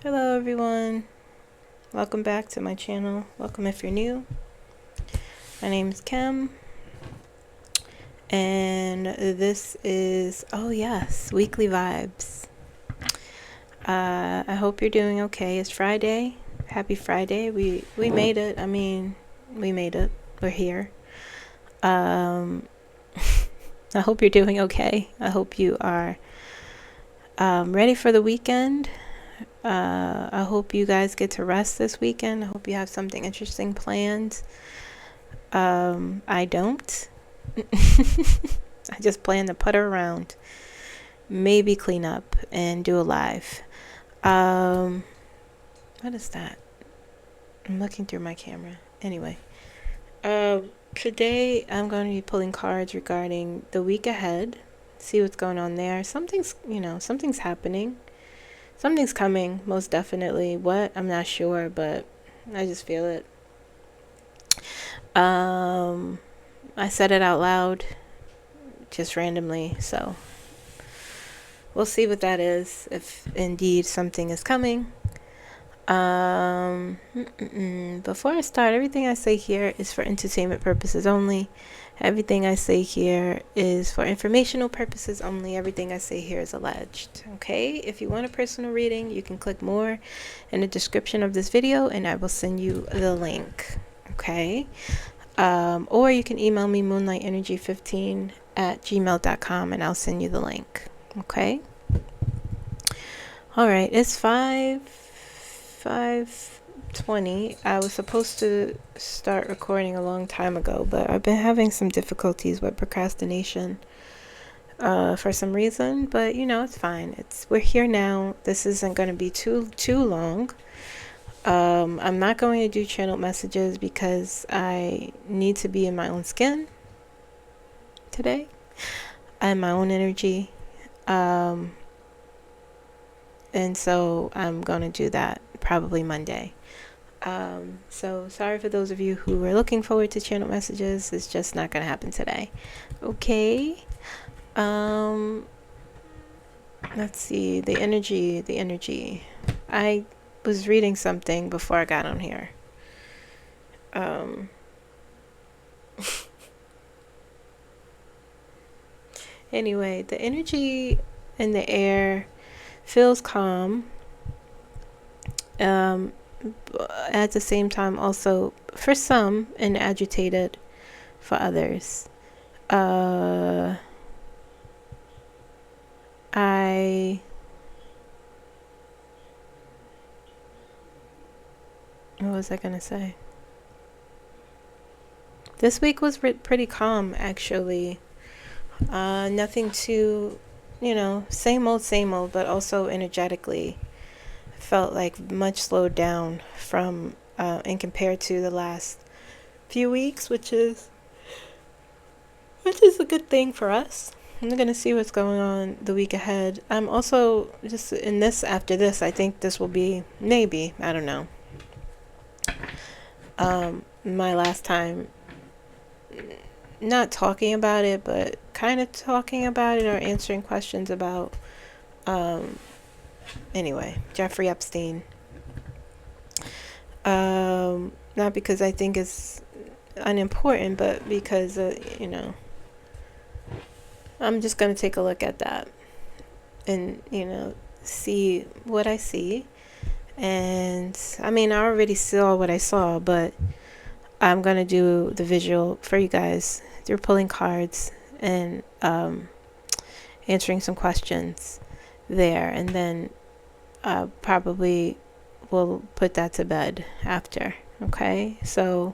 Hello everyone, welcome back to my channel. Welcome if you're new. My name is Kim and this is, oh yes, Weekly Vibes. I hope you're doing okay. It's Friday. Happy Friday. We made it. We made it. We're here. I hope you're doing okay. I hope you are ready for the weekend. I hope you guys get to rest this weekend. I hope you have something interesting planned. I don't. I just plan to putter around, maybe clean up and do a live. What is that? I'm looking through my camera. Anyway, today I'm going to be pulling cards regarding the week ahead. See what's going on there. Something's happening. Something's coming, most definitely. What? I'm not sure, but I just feel it. I said it out loud just randomly, so we'll see what that is, if indeed something is coming. Before I start, everything I say here is for entertainment purposes only. Everything I say here is for informational purposes only. Everything I say here is alleged. Okay? If you want a personal reading, you can click more in the description of this video and I will send you the link. Okay? Or you can email me moonlightenergy15@gmail.com and I'll send you the link. Okay? Alright, it's 5:20. I was supposed to start recording a long time ago, but I've been having some difficulties with procrastination for some reason, but it's fine. We're here now. This isn't going to be too long. I'm not going to do channel messages because I need to be in my own skin today and my own energy. And so I'm going to do that probably Monday. So sorry for those of you who were looking forward to channel messages. It's just not going to happen today. Okay. Let's see. The energy. I was reading something before I got on here. Anyway, the energy in the air feels calm. At the same time, also for some, and agitated for others. What was I gonna say? This week was pretty calm, actually. Nothing too, same old, but also energetically felt like much slowed down from, and compared to the last few weeks, which is a good thing for us. I'm gonna see what's going on the week ahead. I'm also just after this, I think this will be maybe, I don't know, my last time not talking about it, but kind of talking about it or answering questions about, anyway, Jeffrey Epstein. Not because I think it's unimportant, but because, I'm just going to take a look at that and, see what I see. And I already saw what I saw, but I'm going to do the visual for you guys through pulling cards and answering some questions there. And then probably we'll put that to bed after. Okay? So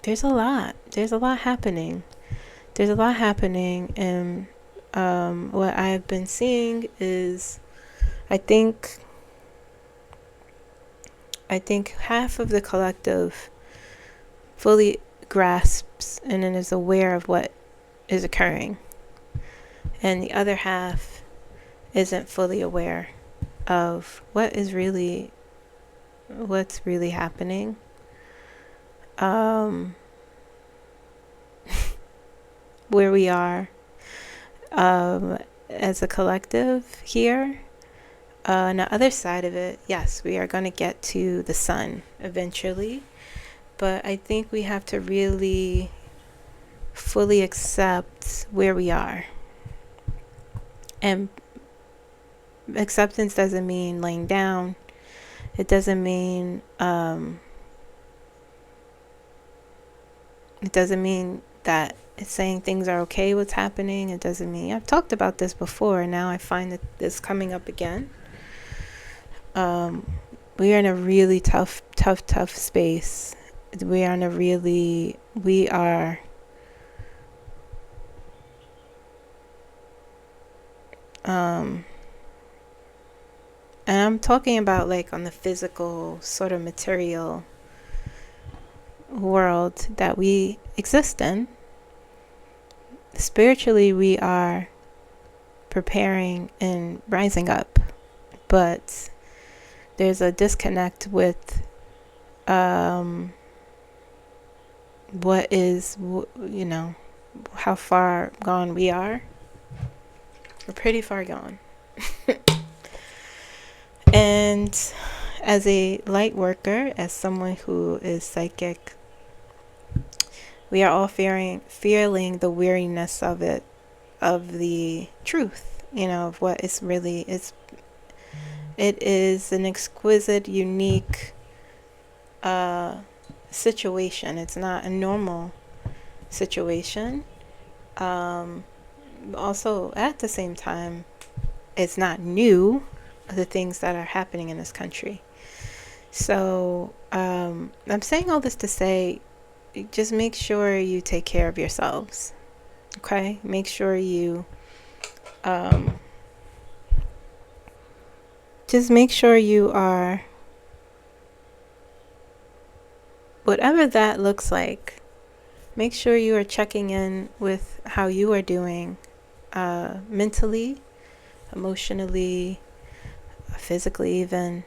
there's a lot happening. And what I've been seeing is I think half of the collective fully grasps and then is aware of what is occurring, and the other half isn't fully aware of what's really happening. Where we are, as a collective here. On the other side of it, yes, we are going to get to the sun eventually, but I think we have to really fully accept where we are. And acceptance doesn't mean laying down. It doesn't mean that it's saying things are okay, what's happening. It doesn't mean, I've talked about this before, and now I find that this coming up again. We are in a really tough space. We are and I'm talking about like on the physical sort of material world that we exist in. Spiritually, we are preparing and rising up, but there's a disconnect with what is, how far gone we are. We're pretty far gone. And as a light worker, as someone who is psychic, we are all feeling the weariness of it, of the truth, of what it's really is. It is an exquisite, unique situation. It's not a normal situation. Also, at the same time, it's not new, the things that are happening in this country. So I'm saying all this to say, just make sure you take care of yourselves. Okay? Make sure you just make sure you are, whatever that looks like, make sure you are checking in with how you are doing mentally, emotionally, physically even.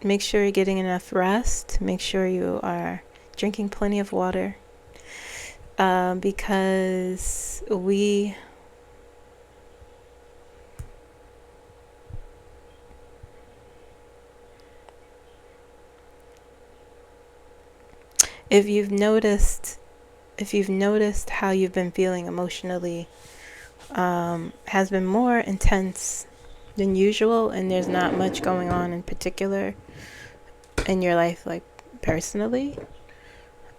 Make sure you're getting enough rest. Make sure you are drinking plenty of water, because if you've noticed how you've been feeling emotionally, has been more intense than usual, and there's not much going on in particular in your life, like personally,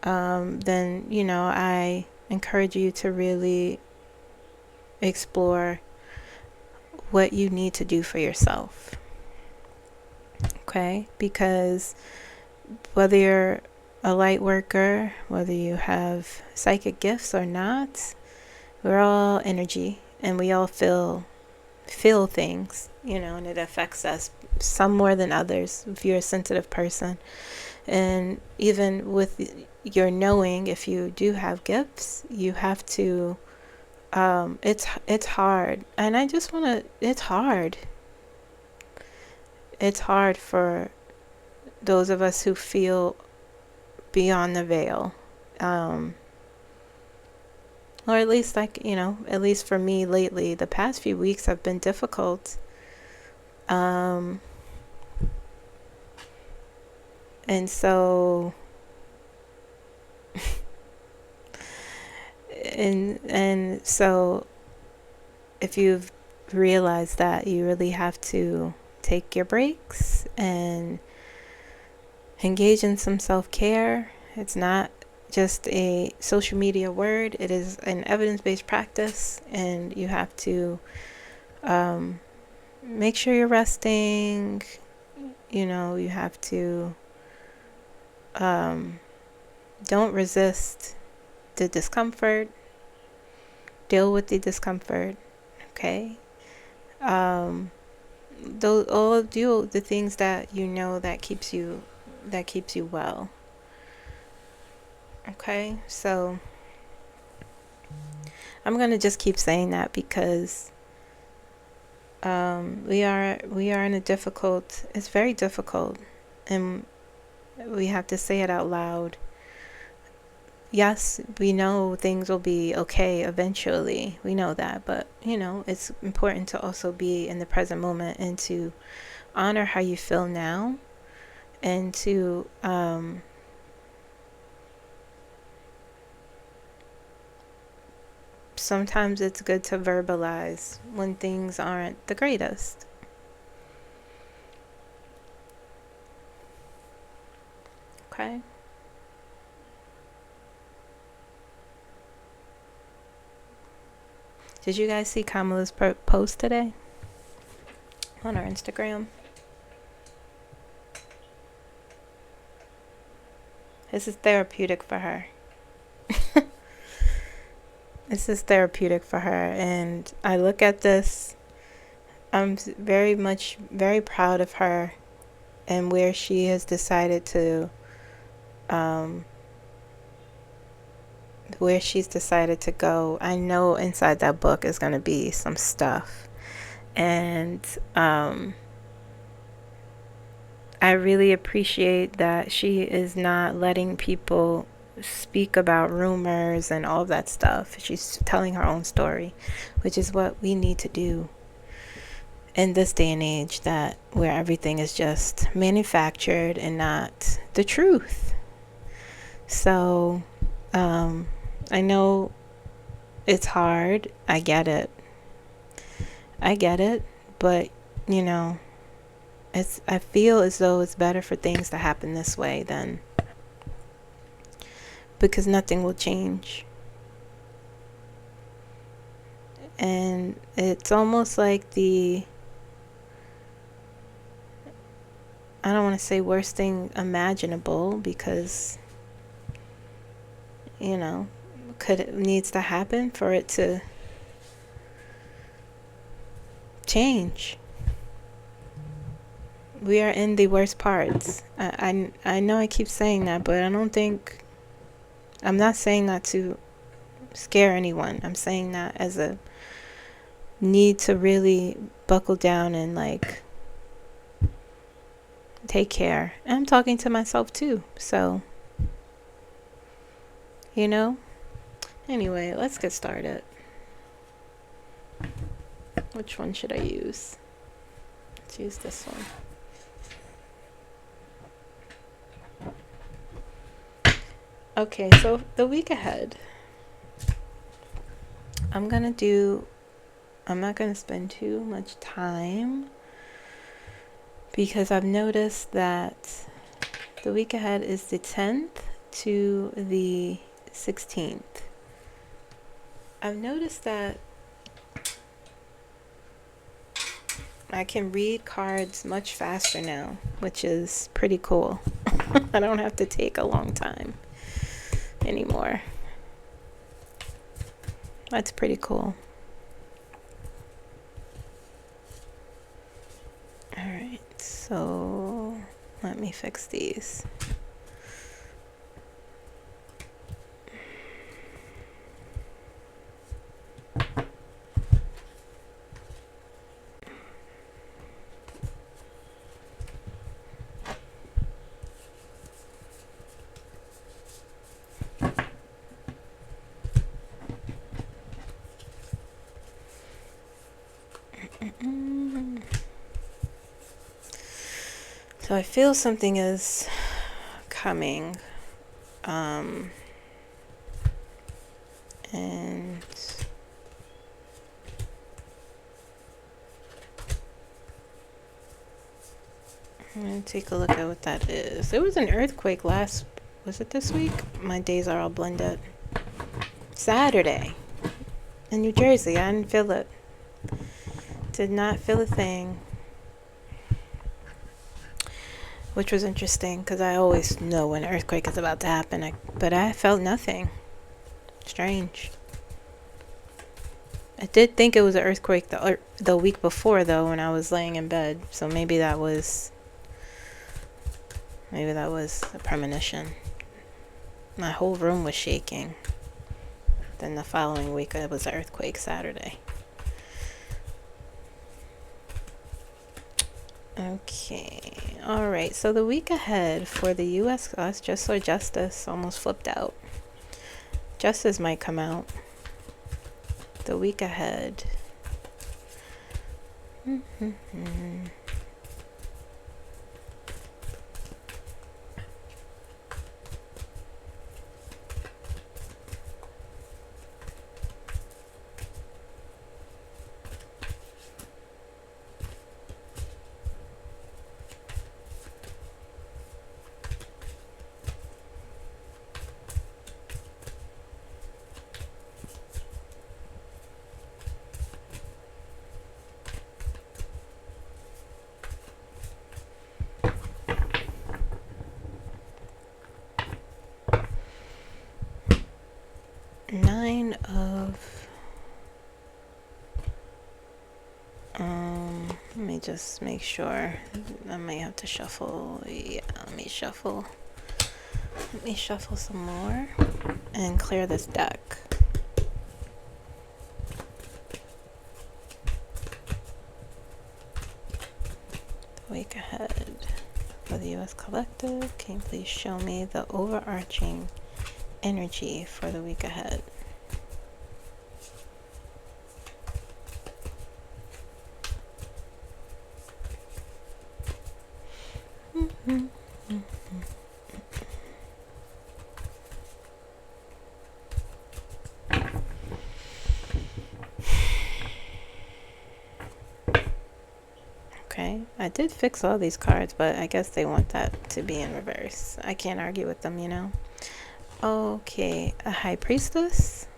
then I encourage you to really explore what you need to do for yourself. Okay? Because whether you're a light worker, whether you have psychic gifts or not, we're all energy, and we all feel things, and it affects us, some more than others, if you're a sensitive person. And even with your knowing, if you do have gifts, you have to it's hard, and I just want to, it's hard for those of us who feel beyond the veil, or at least, like, at least for me lately, the past few weeks have been difficult. And so, and so, if you've realized that, you really have to take your breaks and engage in some self-care. It's not just a social media word. It is an evidence-based practice, and you have to make sure you're resting. You have to don't resist the discomfort. Deal with the discomfort. Okay. All do the things that that keeps you well. Okay, so I'm gonna just keep saying that because we are in a difficult. It's very difficult, and we have to say it out loud. yes, we know things will be okay eventually. We know that, but it's important to also be in the present moment and to honor how you feel now, and to sometimes it's good to verbalize when things aren't the greatest. Okay? Did you guys see Kamala's post today on her Instagram? This is therapeutic for her. This is therapeutic for her. And I look at this, I'm very proud of her and where she has decided to, where she's decided to go. I know inside that book is going to be some stuff. And I really appreciate that she is not letting people speak about rumors and all that stuff. She's telling her own story, which is what we need to do in this day and age, that where everything is just manufactured and not the truth. So I know it's hard. I get it, but I feel as though it's better for things to happen this way than, because nothing will change. And it's almost like I don't want to say worst thing imaginable, because it needs to happen for it to change. We are in the worst parts. I know I keep saying that, but I'm not saying that to scare anyone. I'm saying that as a need to really buckle down and take care. I'm talking to myself too. So, anyway, let's get started. Which one should I use? Let's use this one. Okay, so the week ahead, I'm not going to spend too much time, because I've noticed that the week ahead is the 10th to the 16th. I've noticed that I can read cards much faster now, which is pretty cool. I don't have to take a long time anymore. That's pretty cool. Alright, so let me fix these. So I feel something is coming, and I'm gonna take a look at what that is. There was an earthquake was it this week? My days are all blended. Saturday in New Jersey. I didn't feel it. Did not feel a thing. Which was interesting, because I always know when an earthquake is about to happen, but I felt nothing. Strange. I did think it was an earthquake the week before, though, when I was laying in bed. So maybe that was a premonition. My whole room was shaking. Then the following week, it was an earthquake Saturday. Okay, all right. So the week ahead for the U.S. Justice almost flipped out. Justice might come out. The week ahead. 9 of... let me just make sure. I might have to shuffle. Yeah, let me shuffle. Let me shuffle some more and clear this deck. The week ahead for the U.S. Collective. Can you please show me the overarching energy for the week ahead? Okay, I did fix all these cards, but I guess they want that to be in reverse. I can't argue with them, you know. Okay, a High Priestess.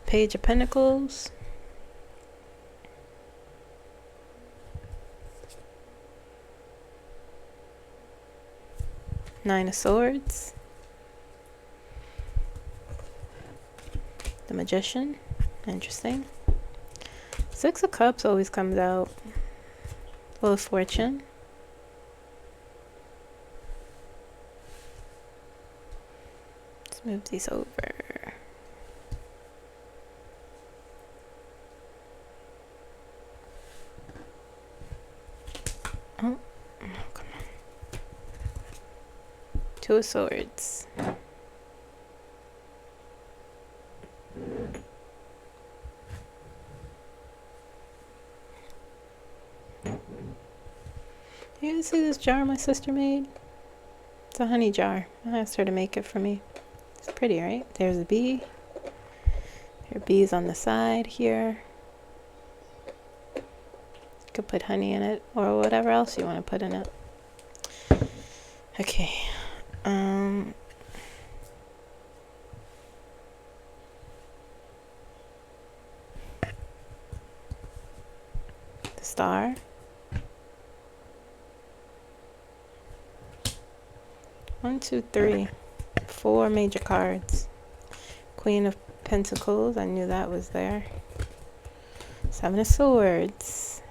Page of Pentacles. Nine of Swords. The Magician. Interesting. Six of Cups always comes out. Wheel of Fortune. Let's move these over. Oh, come on. Two of Swords. You guys see this jar my sister made? It's a honey jar. I asked her to make it for me. It's pretty, right? There's a bee. There are bees on the side here. You could put honey in it or whatever else you want to put in it. Okay. The Star. One, two, three, four major cards. Queen of Pentacles, I knew that was there. Seven of Swords.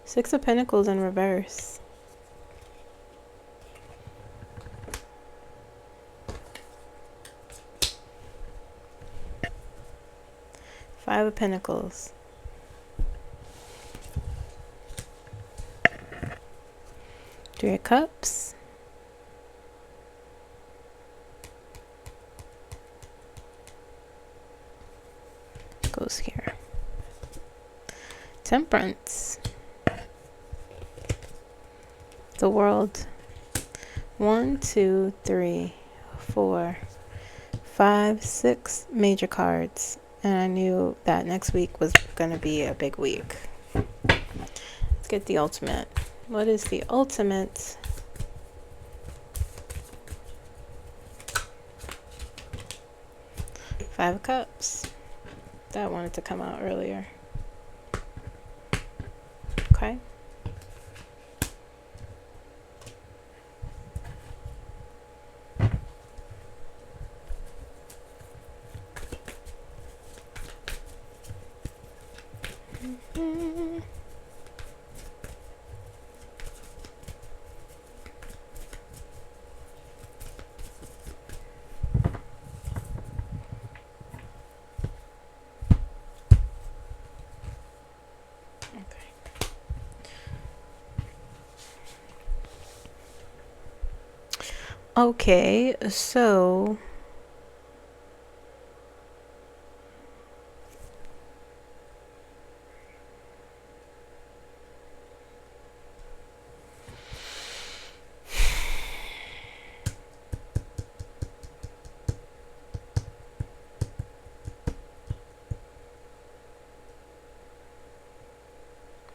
Six of Pentacles in reverse. Five of Pentacles. Three of Cups. Goes here. Temperance. The World. 1, 2, 3, 4, 5, 6 major cards. And I knew that next week was going to be a big week. Let's get the ultimate. What is the ultimate? Five of Cups. That wanted to come out earlier. Okay. Okay, so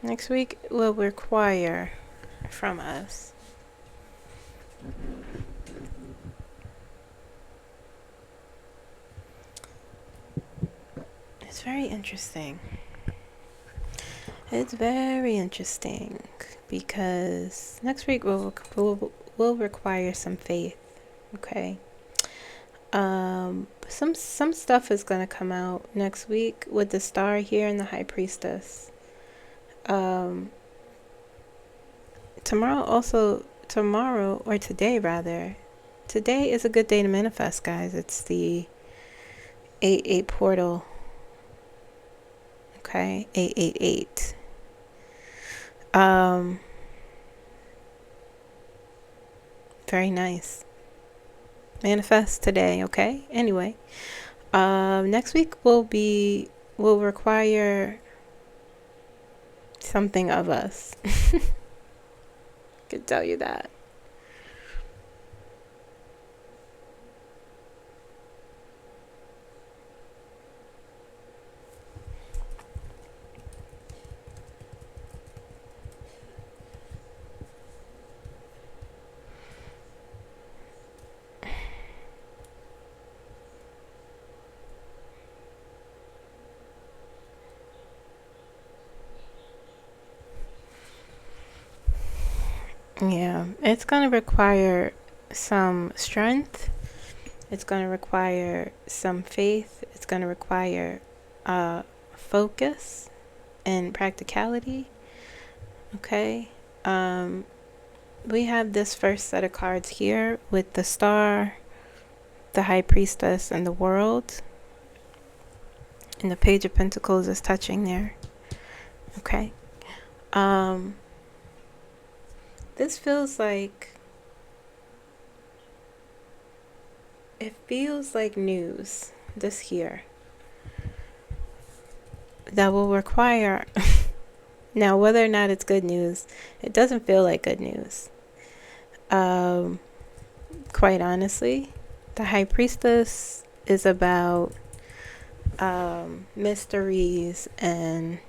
next week will require from us. It's very interesting. It's very interesting because next week will require some faith. Okay. Some stuff is gonna come out next week with the star here and the high priestess. Tomorrow or today rather. Today is a good day to manifest, guys. It's the 8-8 portal. Okay, 888. Very nice. Manifest today, okay? Anyway, next week will require something of us. I can tell you that. Yeah, it's going to require some strength. It's going to require some faith. It's going to require focus and practicality. Okay. We have this first set of cards here with the star, the high priestess, and the world. And the page of pentacles is touching there. Okay. This feels like news this here that will require now whether or not it's good news, it doesn't feel like good news. Quite honestly, the high priestess is about mysteries and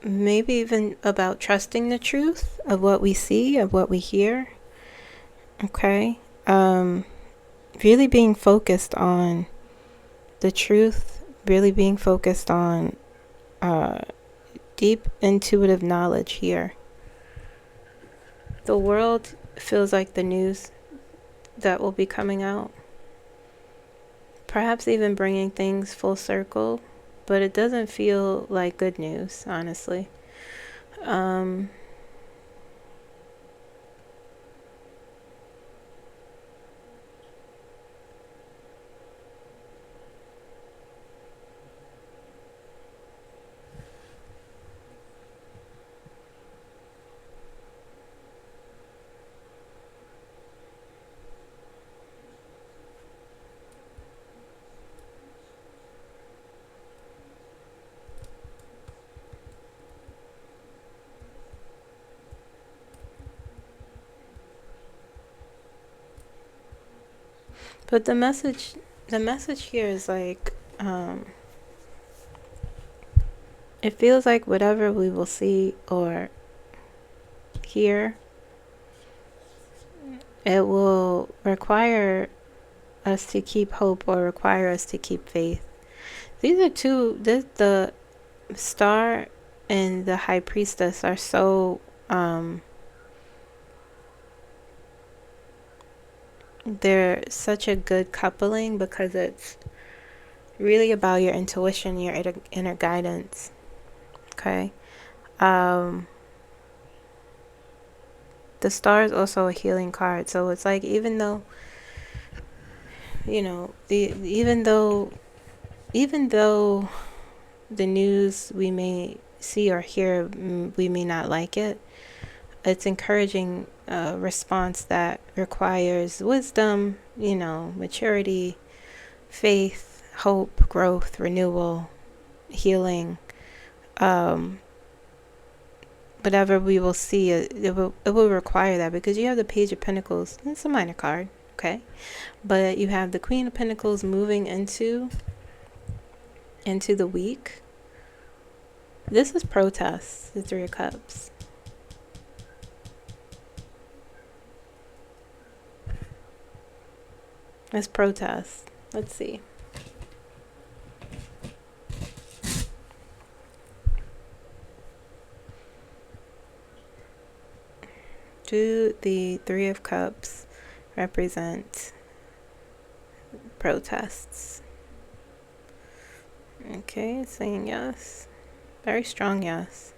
maybe even about trusting the truth of what we see, of what we hear. Okay. Really being focused on the truth, really being focused on deep intuitive knowledge here. The world feels like the news that will be coming out. Perhaps even bringing things full circle, but it doesn't feel like good news, honestly. But the message here is like, it feels like whatever we will see or hear, it will require us to keep hope or require us to keep faith. These are the star and the high priestess are so, they're such a good coupling because it's really about your intuition, your inner guidance. Okay. The star is also a healing card, so it's like even though even though the news we may see or hear, we may not like it, it's encouraging a response that requires wisdom, maturity, faith, hope, growth, renewal, healing, whatever we will see, it will require that, because you have the Page of Pentacles. It's a minor card, okay? But you have the Queen of Pentacles moving into the week. This is protest, the Three of Cups. It's protest. Let's see. Do the Three of Cups represent protests? Okay, it's saying yes. Very strong yes.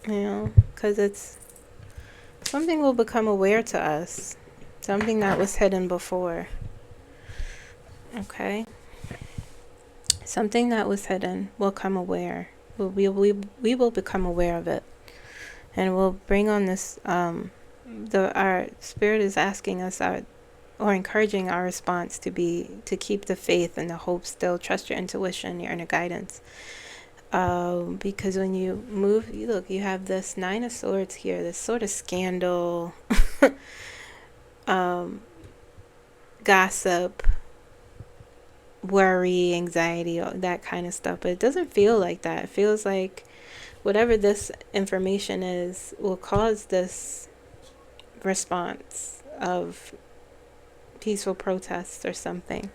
Because it's something will become aware to us. Something that was hidden before. Okay? Something that was hidden will come aware. We will become aware of it. And we'll bring on this, our spirit is asking us, or encouraging our response to keep the faith and the hope still. Trust your intuition, your inner guidance. Because when you move, you have this Nine of Swords here, this sort of scandal, gossip, worry, anxiety, that kind of stuff. But it doesn't feel like that. It feels like whatever this information is will cause this response of peaceful protests or something.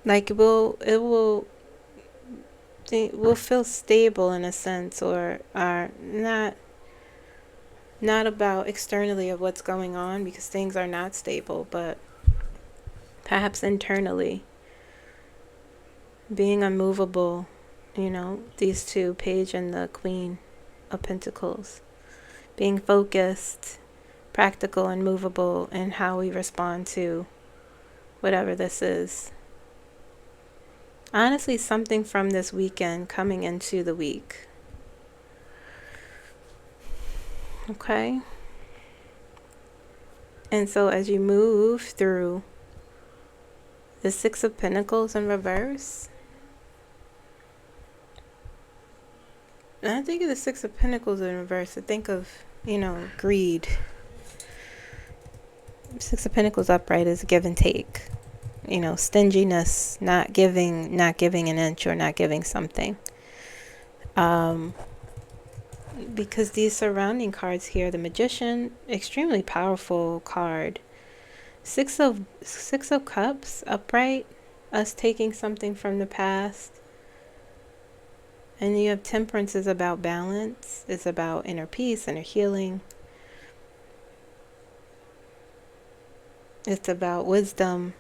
Like we'll feel stable in a sense, or are not about externally of what's going on, because things are not stable, but perhaps internally being unmovable. These two, Page and the Queen of Pentacles, being focused, practical, and movable in how we respond to whatever this is. Honestly, something from this weekend coming into the week. Okay? And so as you move through the Six of Pentacles in reverse, and I think of the Six of Pentacles in reverse, I think of, greed. Six of Pentacles upright is give and take. Stinginess, not giving an inch, or not giving something. Because these surrounding cards here, the Magician, extremely powerful card. Six of Cups upright, us taking something from the past. And you have Temperance is about balance, it's about inner peace, inner healing. It's about wisdom.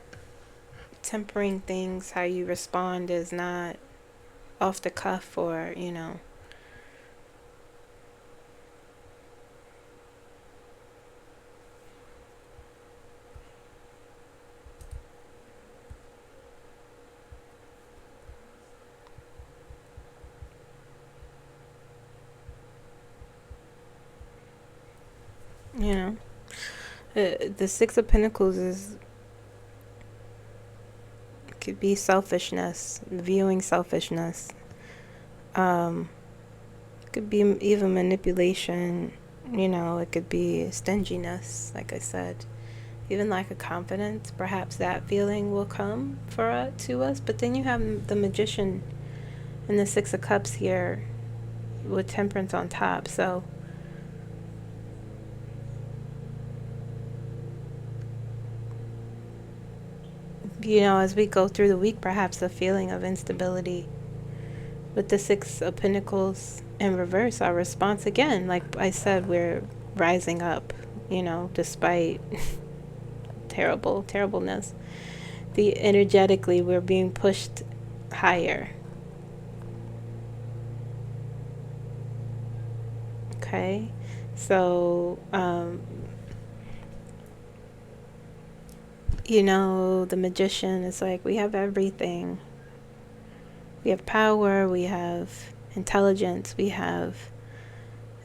Tempering things, how you respond is not off the cuff, or the Six of Pentacles could be selfishness, viewing selfishness. Could be even manipulation. It could be stinginess, like I said, even lack of confidence. Perhaps that feeling will come to us. But then you have the Magician and the Six of Cups here with Temperance on top. So as we go through the week, perhaps a feeling of instability. With the Six of Pentacles in reverse, our response, again, like I said, we're rising up, despite terribleness. Energetically, we're being pushed higher. Okay? So, the magician is like, we have everything. We have power, we have intelligence, we have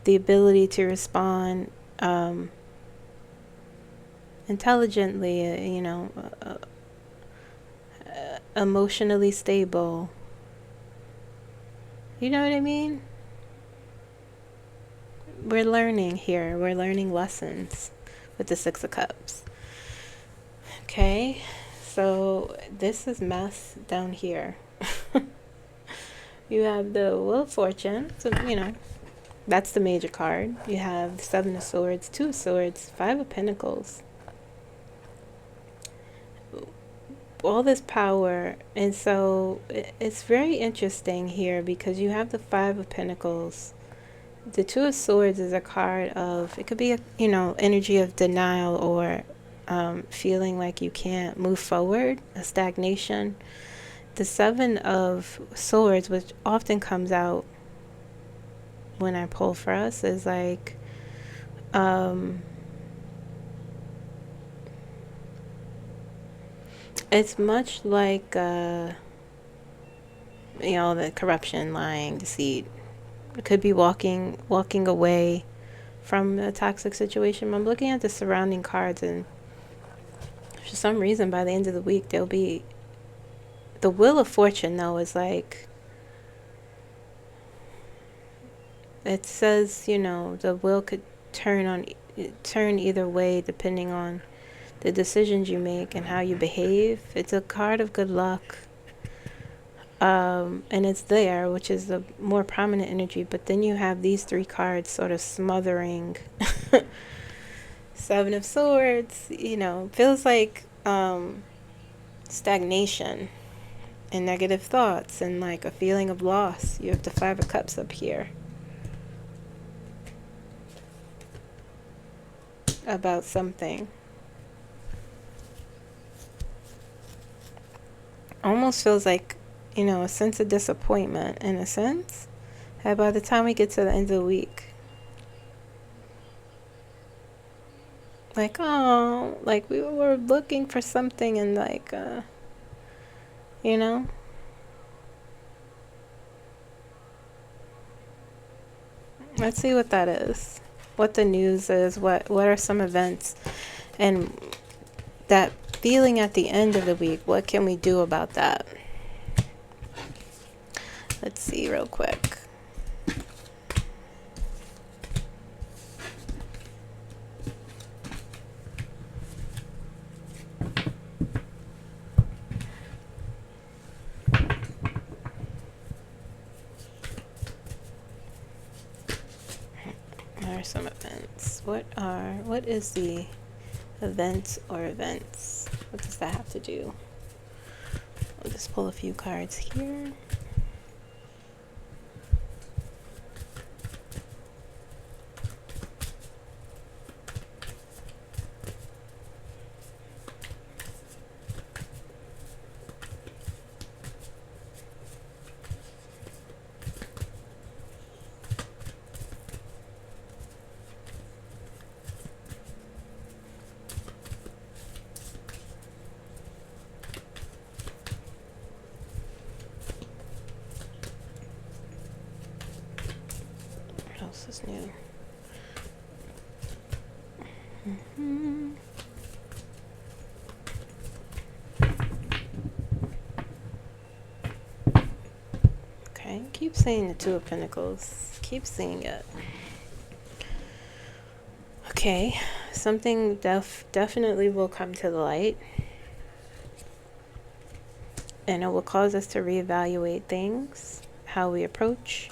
the ability to respond intelligently, emotionally stable. You know what I mean? We're learning here. We're learning lessons with the Six of Cups. Okay, so this is mess down here. You have the Wheel of Fortune, so that's the major card. You have the Seven of Swords, Two of Swords, Five of Pentacles. All this power, and so it's very interesting here because you have the Five of Pentacles. The Two of Swords is a card of, it could be a energy of denial or feeling like you can't move forward, a stagnation. The Seven of Swords, which often comes out when I pull for us, is like it's much like the corruption, lying, deceit. It could be walking away from a toxic situation. I'm looking at the surrounding cards, and for some reason by the end of the week there'll be the Wheel of Fortune, though, is like, it says, the wheel could turn either way depending on the decisions you make and how you behave. It's a card of good luck. And it's there, which is the more prominent energy, but then you have these three cards sort of smothering. Seven of Swords, feels like stagnation and negative thoughts and like a feeling of loss. You have the Five of Cups up here about something. Almost feels like, a sense of disappointment in a sense. And by the time we get to the end of the week, like, oh, like we were looking for something and like, let's see what that is, what the news is, what are some events, and that feeling at the end of the week, what can we do about that? Let's see real quick. What are some events? What is the event or events? What does that have to do? I'll just pull a few cards here. What else is new? Okay, keep saying the Two of Pentacles. Keep seeing it. Okay, something definitely will come to the light. And it will cause us to reevaluate things, how we approach.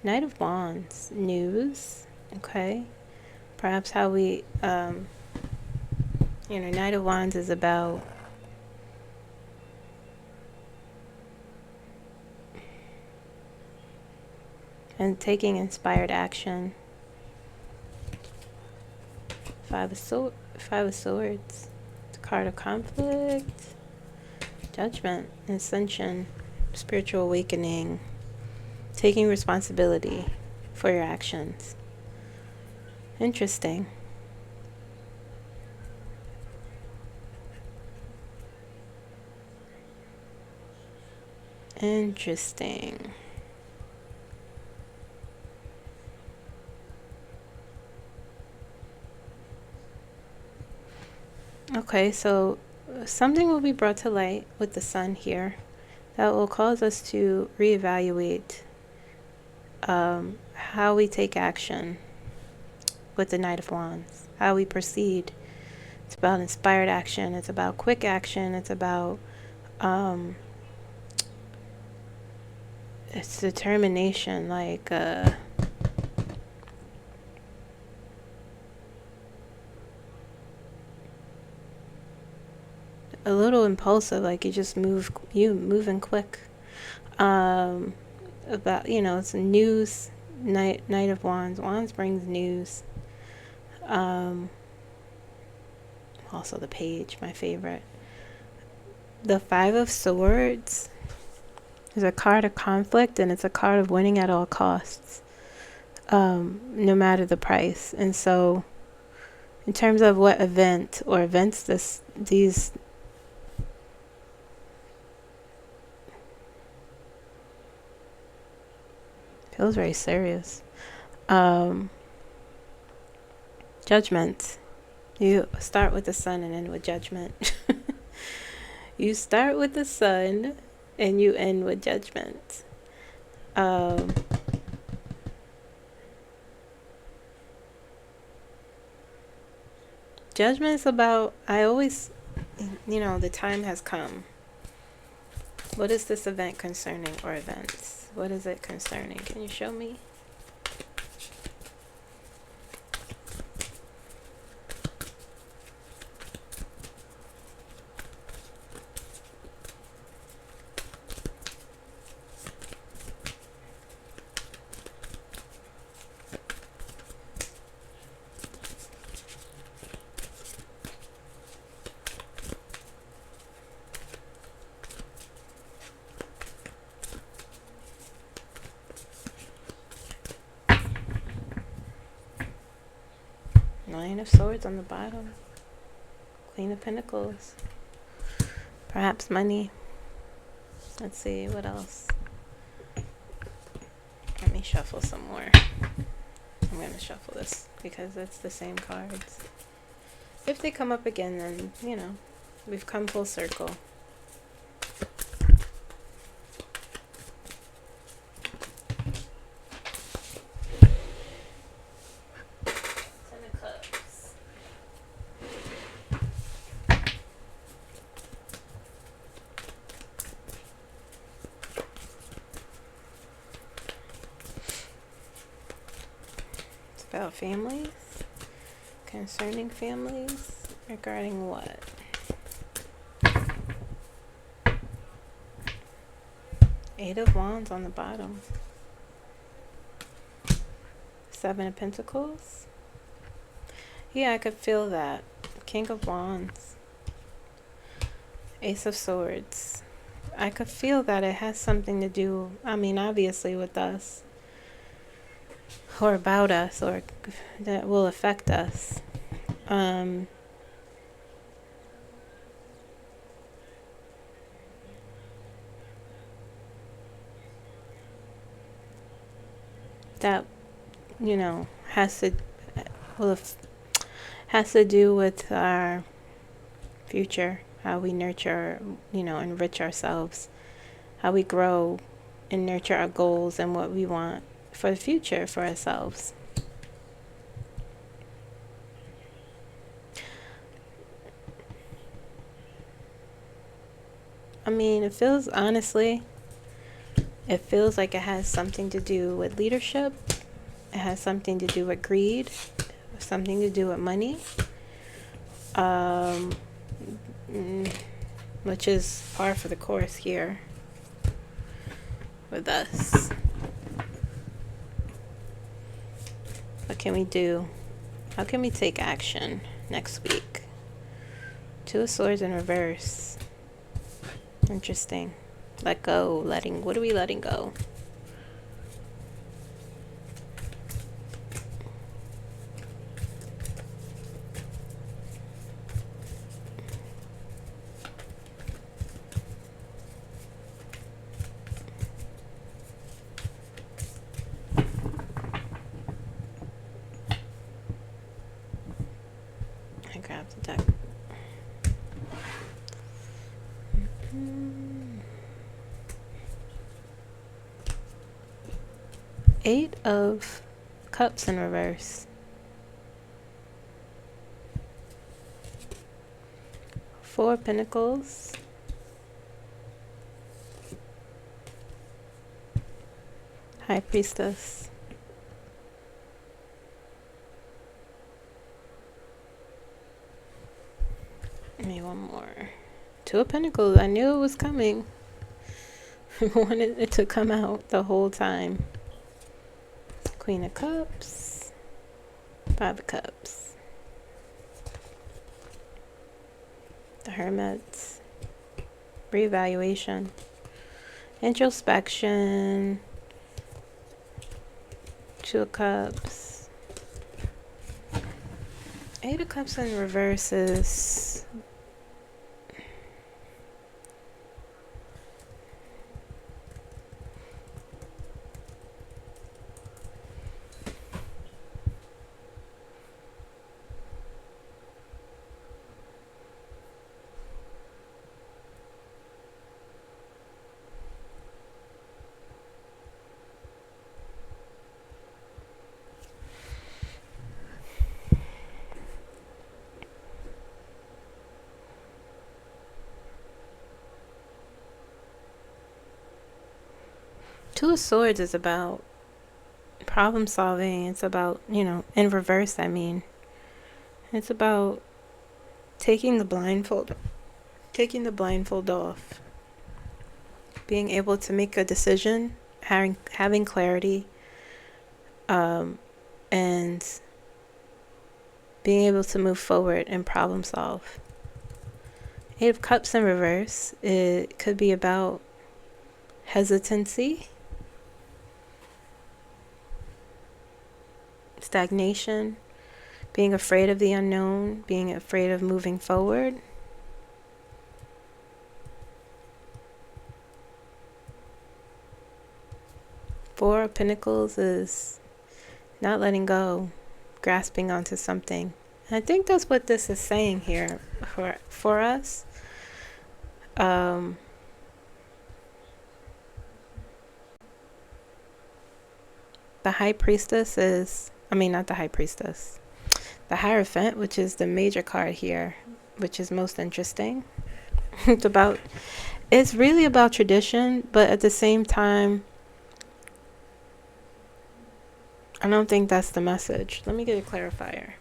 Knight of Wands, news, okay? Perhaps how we, Knight of Wands is about and taking inspired action. Five of Swords, the card of conflict, judgment, ascension, spiritual awakening, taking responsibility for your actions. Interesting. Interesting. Okay, so something will be brought to light with the sun here that will cause us to reevaluate how we take action with the Knight of Wands, how we proceed. It's about inspired action. It's about quick action. It's about it's determination, like a little impulsive, like you moving quick. About, it's news. Knight of Wands. Wands brings news. Also the Page, my favorite. The Five of Swords is a card of conflict, and it's a card of winning at all costs, no matter the price. And so, in terms of what event or events these feels very serious. Judgment. You start with the sun and end with judgment. You start with the sun and you end with judgment. Judgment is about, I always, the time has come. What is this event concerning, or events? What is it concerning? Can you show me? Nine of Swords on the bottom. Queen of Pentacles. Perhaps money. Let's see, what else? Let me shuffle some more. I'm going to shuffle this because it's the same cards. If they come up again, then, we've come full circle. About families, concerning families, regarding what? Eight of Wands on the bottom. Seven of Pentacles. Yeah, I could feel that. King of Wands. Ace of Swords. I could feel that it has something to do, obviously with us. Or about us, or that will affect us. That has to do with our future, how we nurture, enrich ourselves, how we grow and nurture our goals and what we want for the future for ourselves. It feels like it has something to do with leadership. It has something to do with greed, something to do with money, which is par for the course here with us. What can we do? How can we take action next week? Two of Swords in reverse. Interesting. Let go. What are we letting go? Eight of Cups in reverse. Four of Pentacles. High Priestess. Maybe one more. Two of Pentacles. I knew it was coming. I wanted it to come out the whole time. Queen of Cups. Five of Cups. The Hermit. Reevaluation. Introspection. Two of Cups. Eight of Cups in reverse is Two of Swords is about problem solving. It's about, in reverse, I mean. It's about taking the blindfold off. Being able to make a decision, having clarity, and being able to move forward and problem solve. Eight of Cups in reverse, it could be about hesitancy, stagnation, being afraid of the unknown, being afraid of moving forward. Four of Pentacles is not letting go, grasping onto something. And I think that's what this is saying here for us. The High Priestess is, not the High Priestess. The Hierophant, which is the major card here, which is most interesting. It's really about tradition, but at the same time, I don't think that's the message. Let me get a clarifier.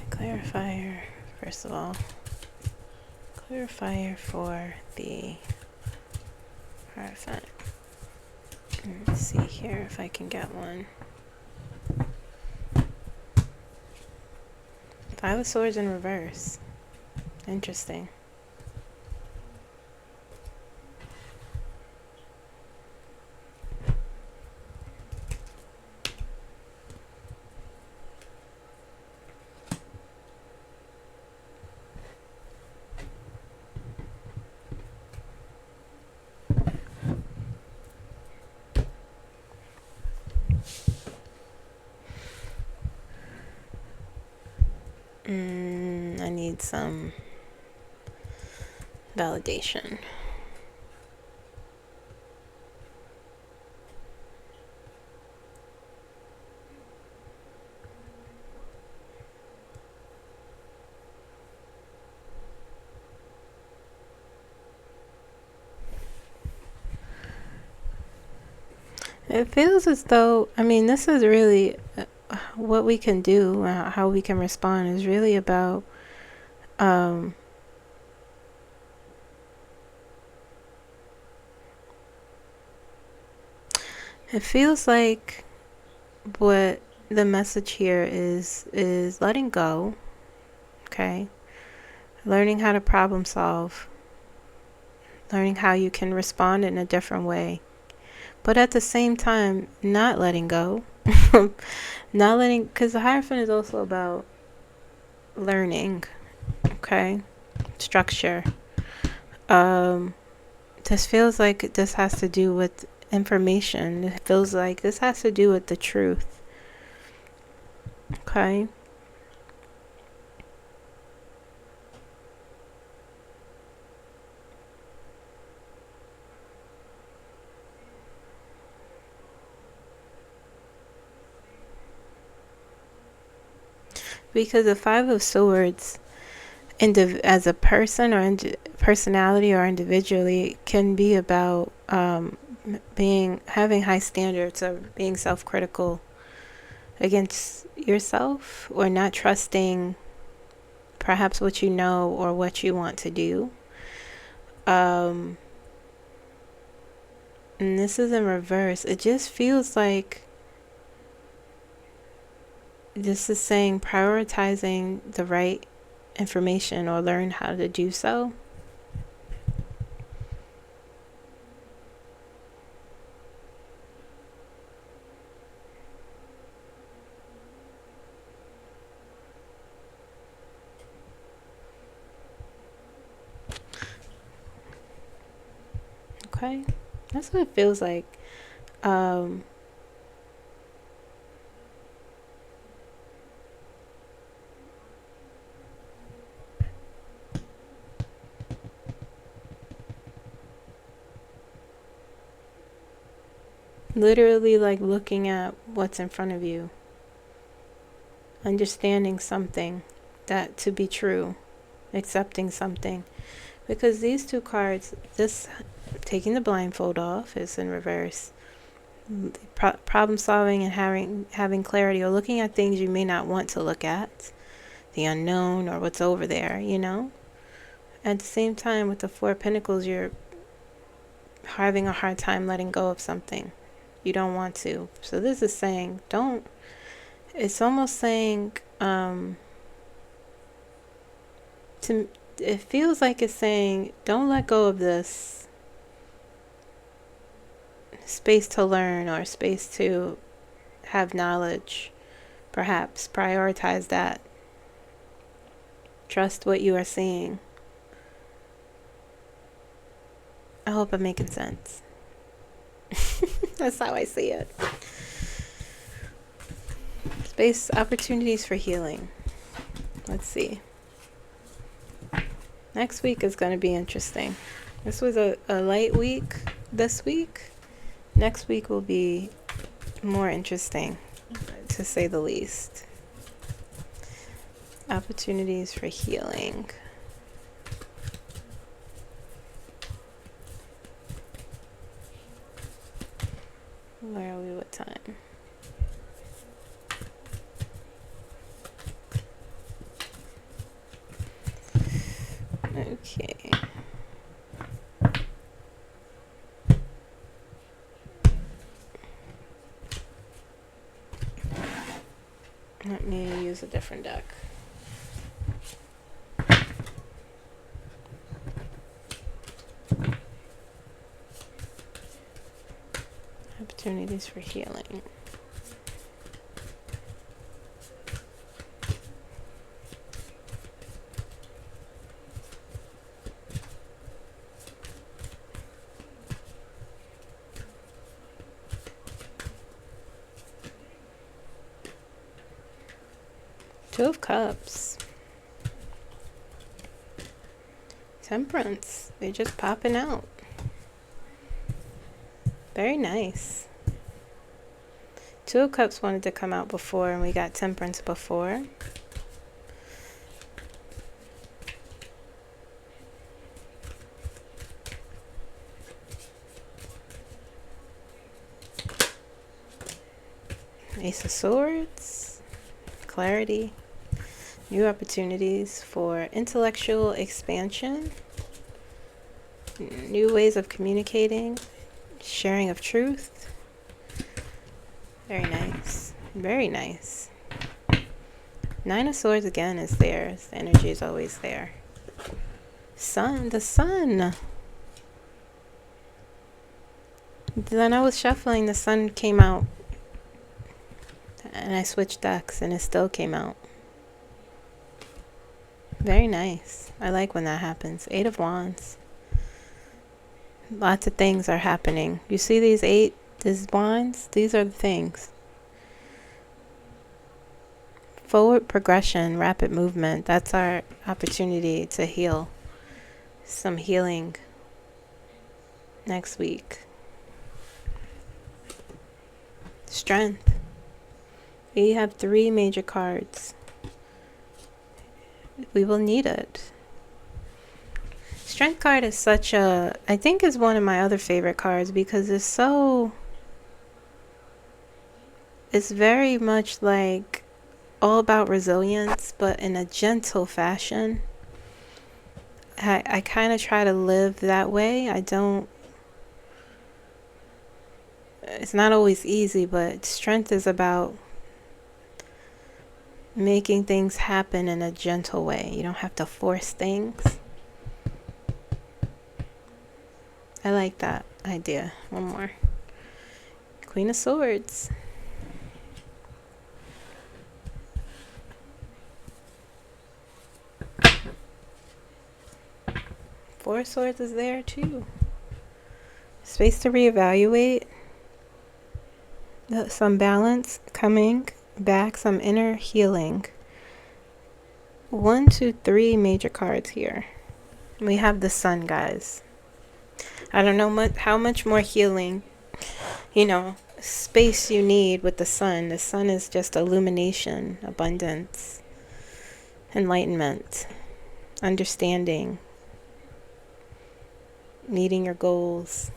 Clarifier, first of all. Clarifier for the Hierophant. Let's see here if I can get one. Five of Swords in reverse. Interesting. I need some validation. It feels as though, this is really what we can do, how we can respond is really about it feels like what the message here is letting go, okay? Learning how to problem solve, learning how you can respond in a different way but at the same time, not letting go. Not letting, because the Hierophant is also about learning, okay? Structure. This feels like this has to do with information. It feels like this has to do with the truth, okay? Because the Five of Swords, as a person or personality or individually, can be about having high standards or being self-critical against yourself, or not trusting perhaps what you know or what you want to do. And this is in reverse. It just feels like this is saying prioritizing the right information or learn how to do so. Okay, that's what it feels like. Literally, like looking at what's in front of you, understanding something that to be true, accepting something. Because these two cards, this taking the blindfold off is in reverse. Problem solving and having clarity, or looking at things you may not want to look at, the unknown or what's over there, you know. At the same time, with the Four of Pentacles, you're having a hard time letting go of something. You don't want to. So this is saying, don't. It's almost saying, it feels like it's saying, don't let go of this space to learn or space to have knowledge. Perhaps prioritize that. Trust what you are seeing. I hope I'm making sense. That's how I see it. Space, opportunities for healing. Let's see. Next week is going to be interesting. This was a light week this week. Next week will be more interesting, to say the least. Opportunities for healing. Where are we? What time? Okay. Let me use a different deck. Opportunities for healing. Two of Cups. Temperance. They're just popping out. Very nice. Two of Cups wanted to come out before, and we got Temperance before. Ace of Swords. Clarity. New opportunities for intellectual expansion. New ways of communicating. Sharing of truth. Very nice. Very nice. Nine of Swords again is there. The energy is always there. Sun. The sun. Then I was shuffling, the sun came out, and I switched decks, and it still came out. Very nice. I like when that happens. 8 of Wands. Lots of things are happening. You see these wands? These are the things. Forward progression, rapid movement. That's our opportunity to heal. Some healing next week. Strength. We have 3 major cards. We will need it. Strength card is I think is one of my other favorite cards because it's very much like all about resilience, but in a gentle fashion. I kind of try to live that way. It's not always easy, but strength is about making things happen in a gentle way. You don't have to force things. I like that idea. One more. Queen of Swords. 4 of Swords is there too. Space to reevaluate. Some balance coming back, some inner healing. 1, 2, 3 major cards here. We have the Sun, guys. I don't know how much more healing, space you need with the Sun. The Sun is just illumination, abundance, enlightenment, understanding, meeting your goals.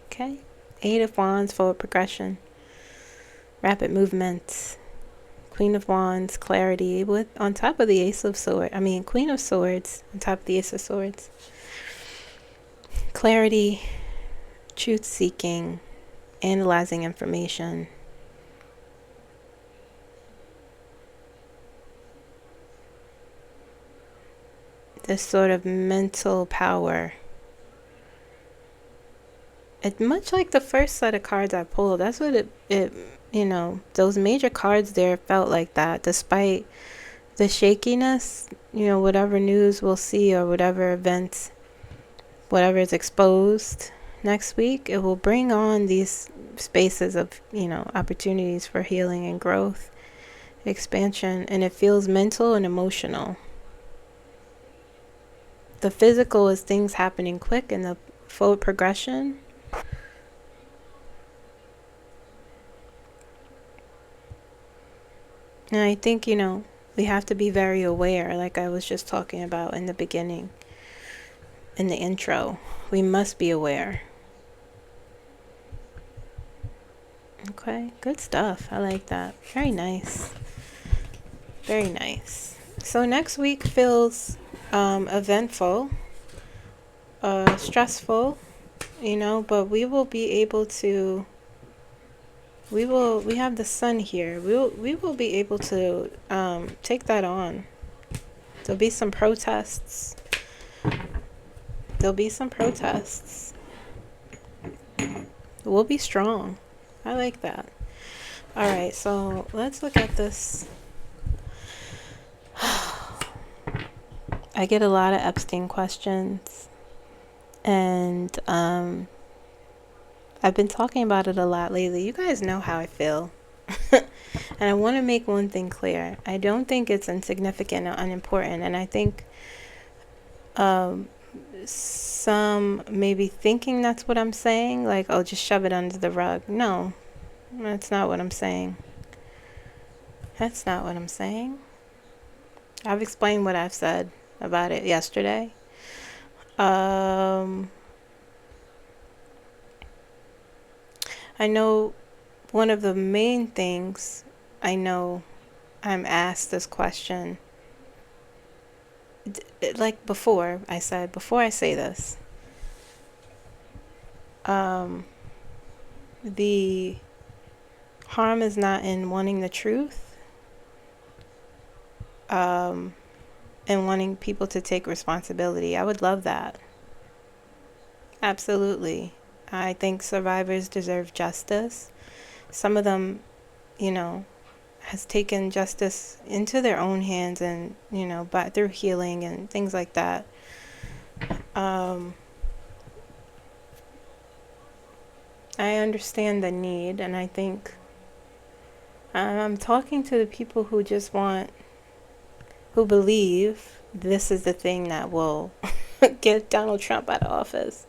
Okay. 8 of Wands, forward progression, rapid movement. Queen of Wands, clarity, on top of the Ace of Swords. Queen of Swords on top of the Ace of Swords. Clarity, truth seeking, analyzing information. This sort of mental power. It's much like the first set of cards I pulled. That's what it those major cards there felt like that. Despite the shakiness, whatever news we'll see or whatever events, whatever is exposed next week, it will bring on these spaces of, opportunities for healing and growth, expansion, and it feels mental and emotional. The physical is things happening quick, and the forward progression, and I think, we have to be very aware, like I was just talking about in the beginning, in the intro. We must be aware. Okay, good stuff. I like that. Very nice. Very nice. So next week feels eventful, stressful, but we will be able to, we have the Sun here. We will be able to take that on. There'll be some protests. We'll be strong. I like that. All right, so let's look at this. I get a lot of Epstein questions, and I've been talking about it a lot lately. You guys know how I feel. And I want to make one thing clear. I don't think it's insignificant or unimportant, and I think some may be thinking that's what I'm saying, like, oh, just shove it under the rug. No, that's not what I'm saying. I've explained what I've said about it yesterday. I know one of the main things, I'm asked this question, like before I say this, the harm is not in wanting the truth. and wanting people to take responsibility. I would love that. Absolutely. I think survivors deserve justice. Some of them, you know, has taken justice into their own hands, and but through healing and things like that. I understand the need, and I think I'm talking to the people who just who believe this is the thing that will get Donald Trump out of office.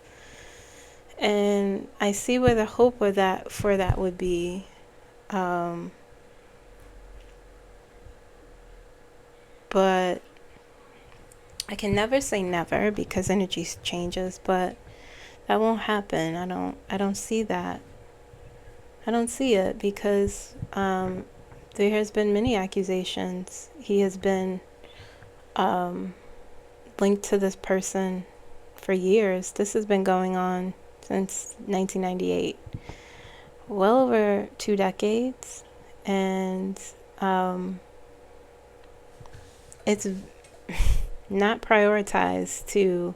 And I see where the hope of that would be. But I can never say never, because energy changes, but that won't happen. I don't see that. I don't see it, because there has been many accusations. He has been linked to this person for years. This has been going on since 1998, well over 2 decades, and it's not prioritized to,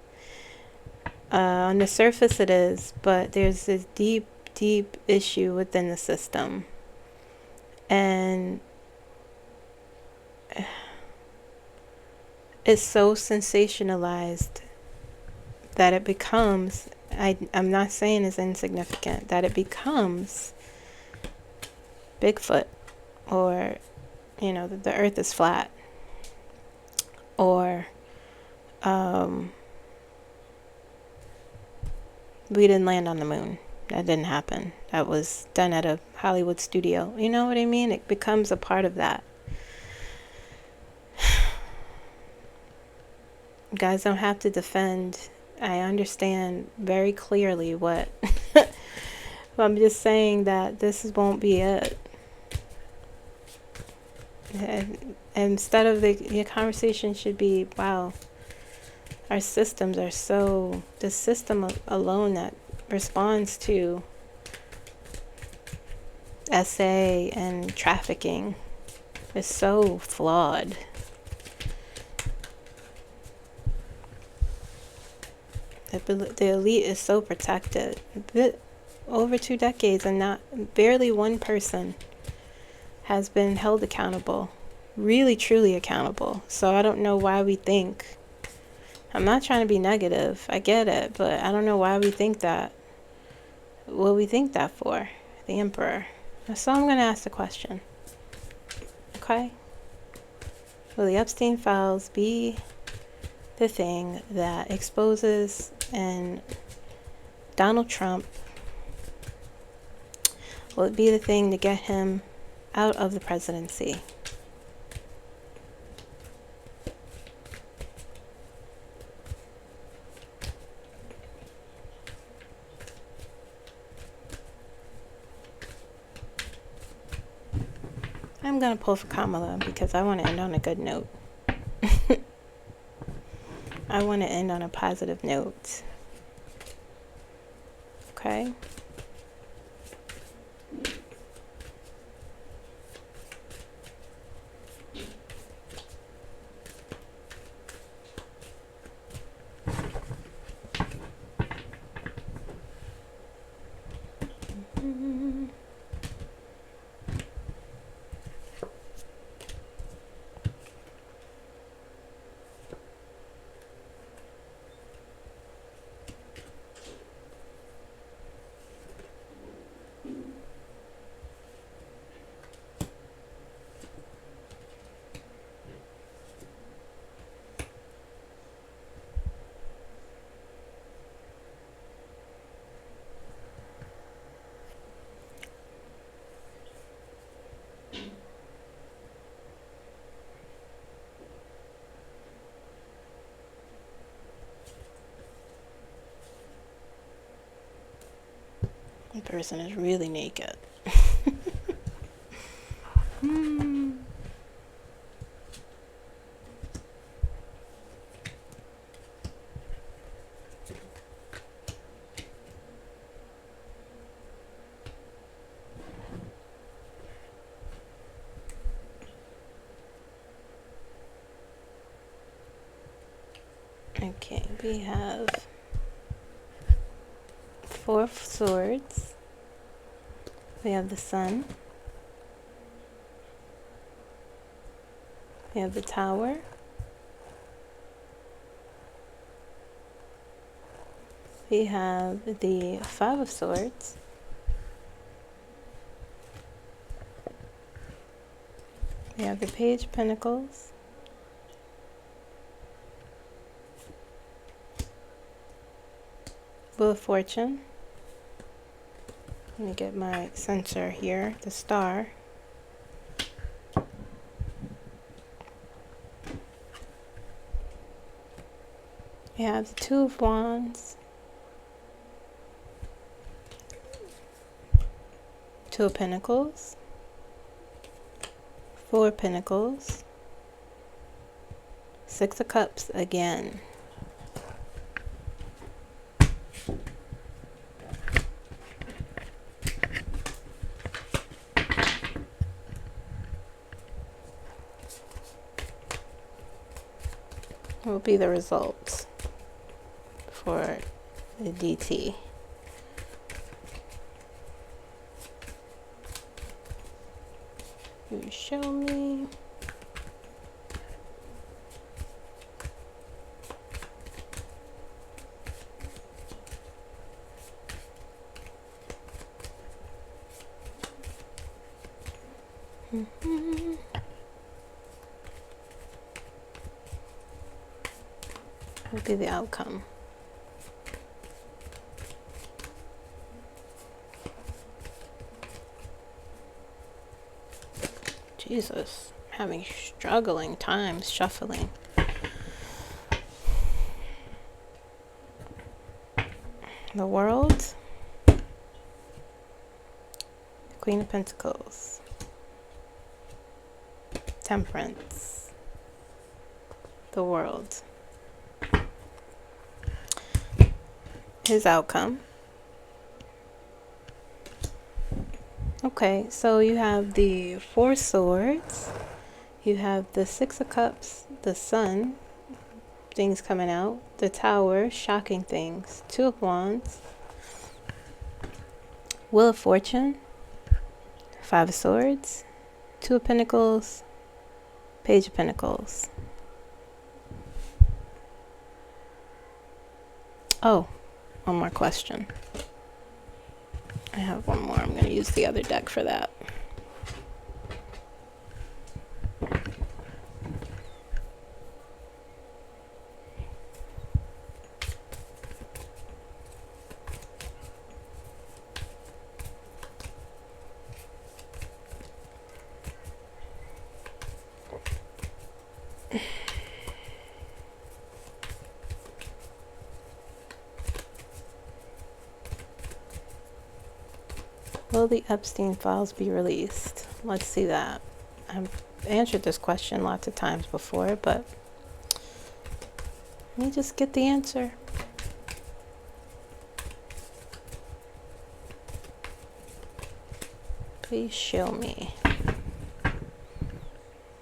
on the surface it is, but there's this deep issue within the system, and it's so sensationalized that it becomes, I'm not saying it's insignificant, that it becomes Bigfoot, or the earth is flat, or we didn't land on the moon. That didn't happen. That was done at a Hollywood studio. You know what I mean? It becomes a part of that. You guys don't have to defend. I understand very clearly what I'm just saying that this won't be it. And instead of the conversation should be, wow, our systems are so, the system alone that responds to SA and trafficking is so flawed. The elite is so protected. Over 2 decades, and barely one person has been held accountable, really truly accountable. So I don't know why we think, I'm not trying to be negative, I get it, but I don't know why we think that. What we think that for? The emperor. So I'm going to ask the question. Okay? Will the Epstein files be the thing that exposes and Donald Trump, will it be the thing to get him out of the presidency? I'm going to pull for Kamala because I want to end on a good note. I want to end on a positive note. Okay? The person is really naked. Okay, we have 4 swords. We have the sun. We have the tower. We have the 5 of swords. We have the page of pentacles. Wheel of fortune. Let me get my sensor here. The star. We have the 2 of wands. 2 of pentacles. 4 of pentacles. 6 of cups again. What will be the results for the DT? You show me. What will be the outcome? Jesus, having struggling times shuffling. The World. Queen of Pentacles. Temperance. The World. His outcome. Okay, so you have the 4 swords. You have the 6 of cups, the sun, things coming out, the tower, shocking things, 2 of wands, wheel of fortune, 5 of swords, 2 of pentacles, page of pentacles. Oh, one more question. I have one more. I'm going to use the other deck for that. Will the Epstein files be released? Let's see that. I've answered this question lots of times before, but let me just get the answer. Please show me.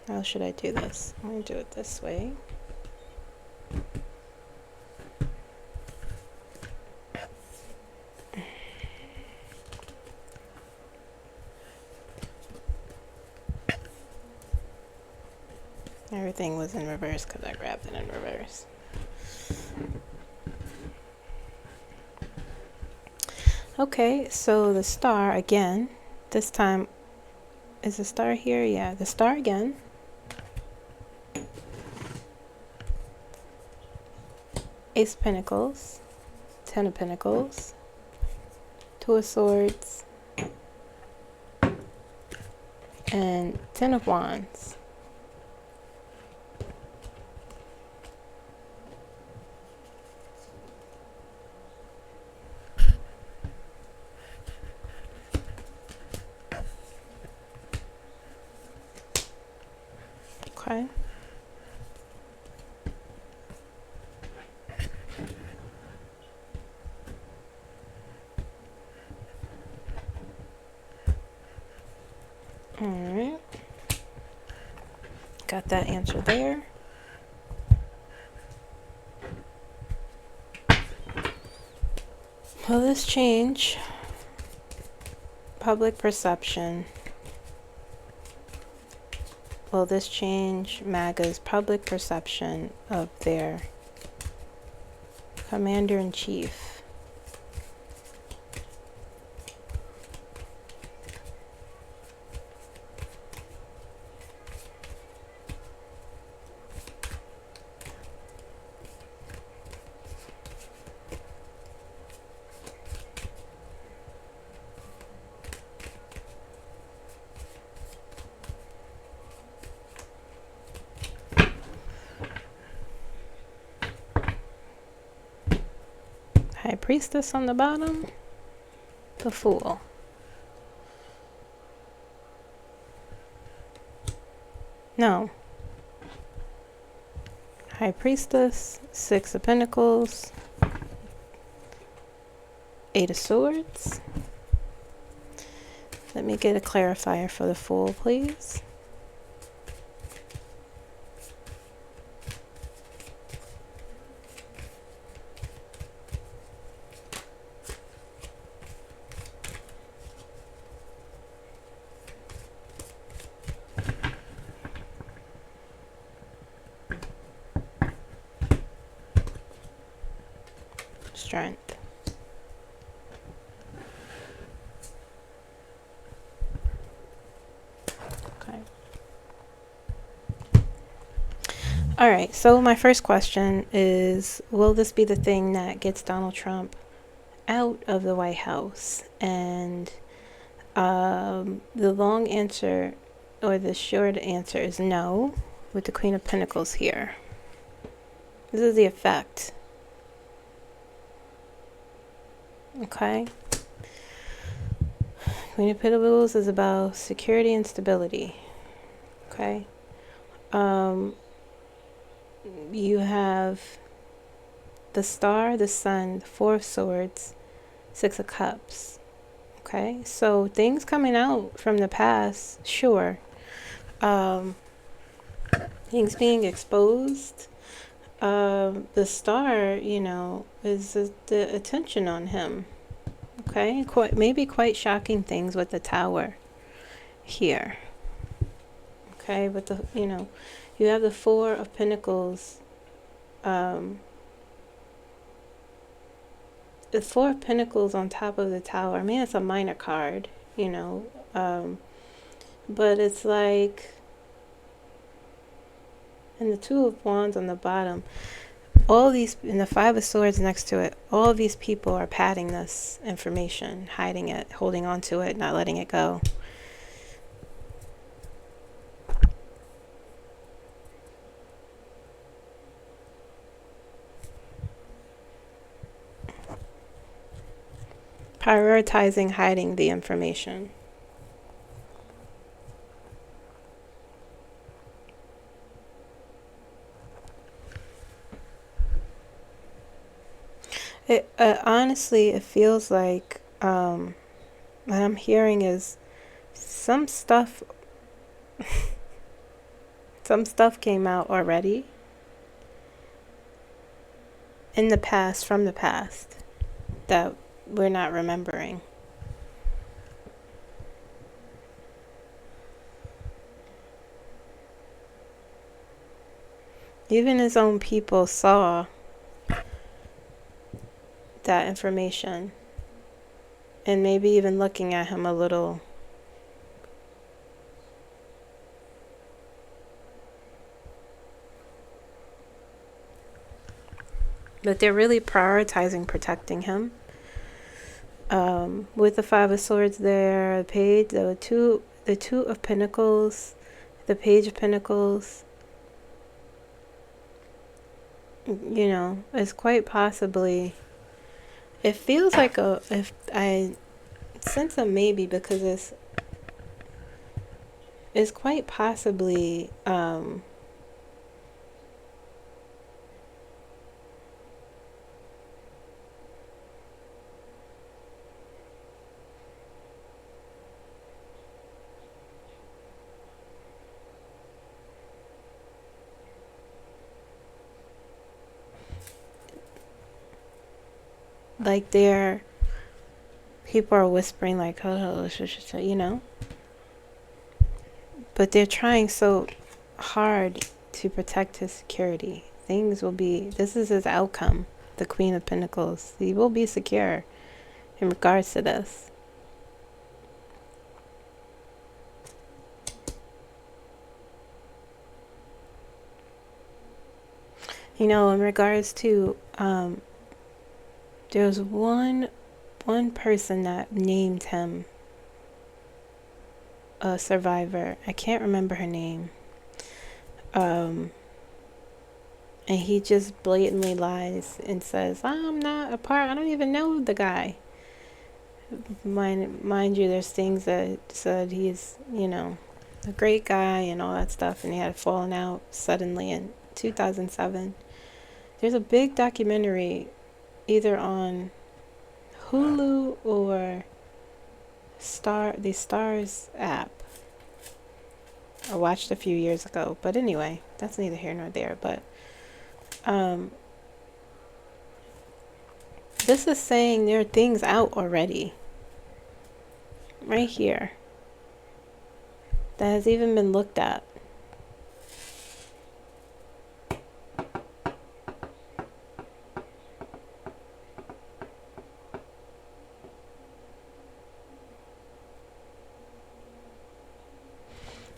How should I do this? I'm going to do it this way. Everything was in reverse because I grabbed it in reverse. Okay, so the star again. This time, is the star here? Yeah, the star again. Ace of Pentacles, 10 of Pentacles, 2 of Swords, and 10 of Wands. Okay. All right. Got that answer there. Will this change public perception? Will this change MAGA's public perception of their commander-in-chief? High Priestess on the bottom. The Fool. No. High Priestess, Six of Pentacles, Eight of Swords. Let me get a clarifier for the Fool, please. Strength. Okay. All right, so my first question is, will this be the thing that gets Donald Trump out of the White House? And the long answer, or the short answer, is no, with the Queen of Pentacles here. This is the effect. Okay. Queen of Pentacles is about security and stability. Okay. You have the Star, the Sun, the Four of Swords, Six of Cups. Okay. So things coming out from the past, sure. Things being exposed. The Star, you know, is the attention on him. Okay, maybe quite shocking things with the Tower here. Okay, but you know, you have the Four of Pentacles. The Four of Pentacles on top of the Tower. I mean, it's a minor card, you know, but it's like, and the Two of Wands on the bottom. All these, and the Five of Swords next to it, all of these people are padding this information, hiding it, holding on to it, not letting it go. Prioritizing hiding the information. Honestly, it feels like what I'm hearing is some stuff came out already in the past, from the past, that we're not remembering. Even his own people saw that information, and maybe even looking at him a little. But they're really prioritizing protecting him. With the Five of Swords there, the Page, the Two of Pentacles, the Page of Pentacles. You know, it's quite possibly. It feels like if I sense a maybe, because it's quite possibly like they're People are whispering like, oh, you know, but they're trying so hard to protect his security. Things will be, this is his outcome, the Queen of Pentacles. He will be secure in regards to this. You know, in regards to, there was one person that named him a survivor. I can't remember her name. And he just blatantly lies and says, I'm not a part, I don't even know the guy. Mind you, there's things that said he's, you know, a great guy and all that stuff, and he had fallen out suddenly in 2007. There's a big documentary either on Hulu or the Stars app. I watched a few years ago, but anyway, that's neither here nor there. But this is saying there are things out already, right here, that has even been looked at.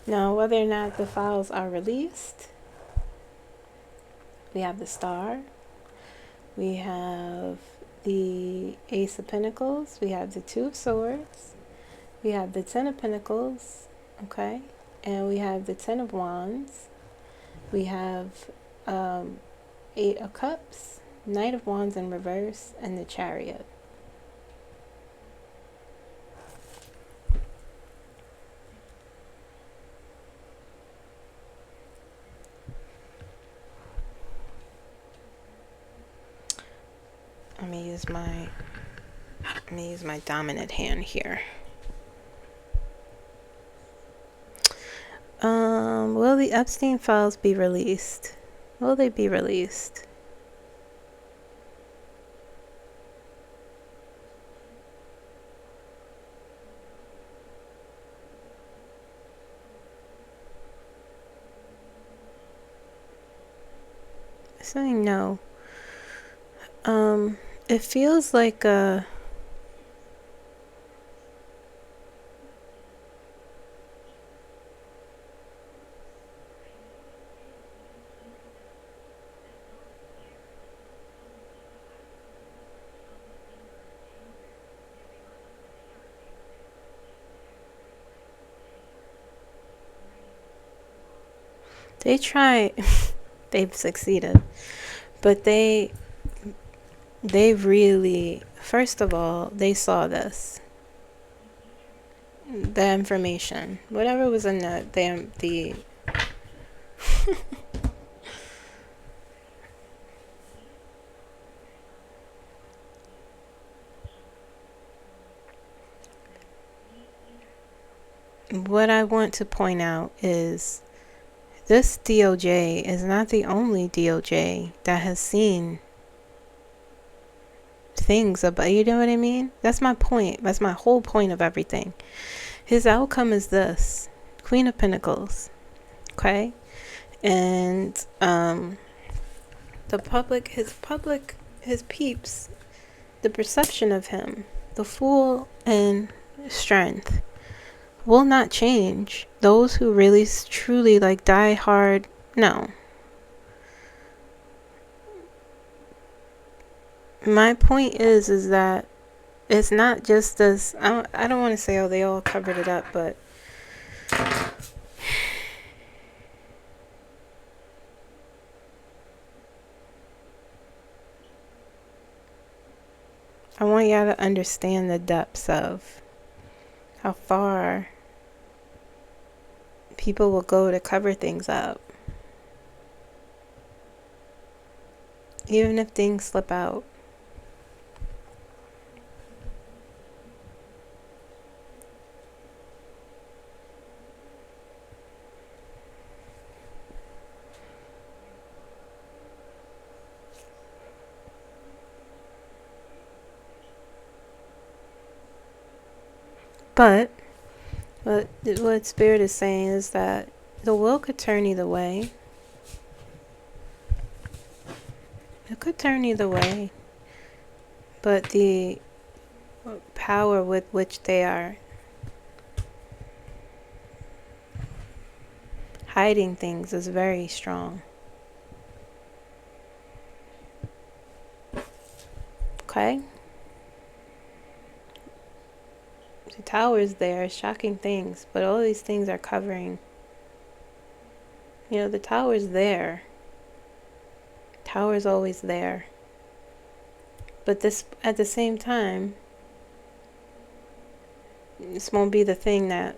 Now, whether or not the files are released, we have the Star, we have the Ace of Pentacles, we have the Two of Swords, we have the Ten of Pentacles, okay, and we have the Ten of Wands, we have Eight of Cups, Knight of Wands in reverse, and the Chariot. Let me use my dominant hand here. Will the Epstein files be released? Will they be released? Saying no. It feels like they try. They've succeeded, but they really, first of all, they saw the information, whatever was in the what I want to point out is this DOJ is not the only DOJ that has seen things about, you know what I mean? That's my point. That's my whole point of everything. His outcome is this: Queen of Pentacles, okay? And the public, his peeps, the perception of him, the Fool and Strength will not change. Those who really truly like die hard, no. My point is that it's not just this. I don't want to say, oh, they all covered it up, but I want y'all to understand the depths of how far people will go to cover things up, even if things slip out. But what Spirit is saying is that the will could turn either way. It could turn either way. But the power with which they are hiding things is very strong. Okay? The tower is there, shocking things, but all these things are covering. The tower is there. Tower is always there. But this, at the same time, this won't be the thing that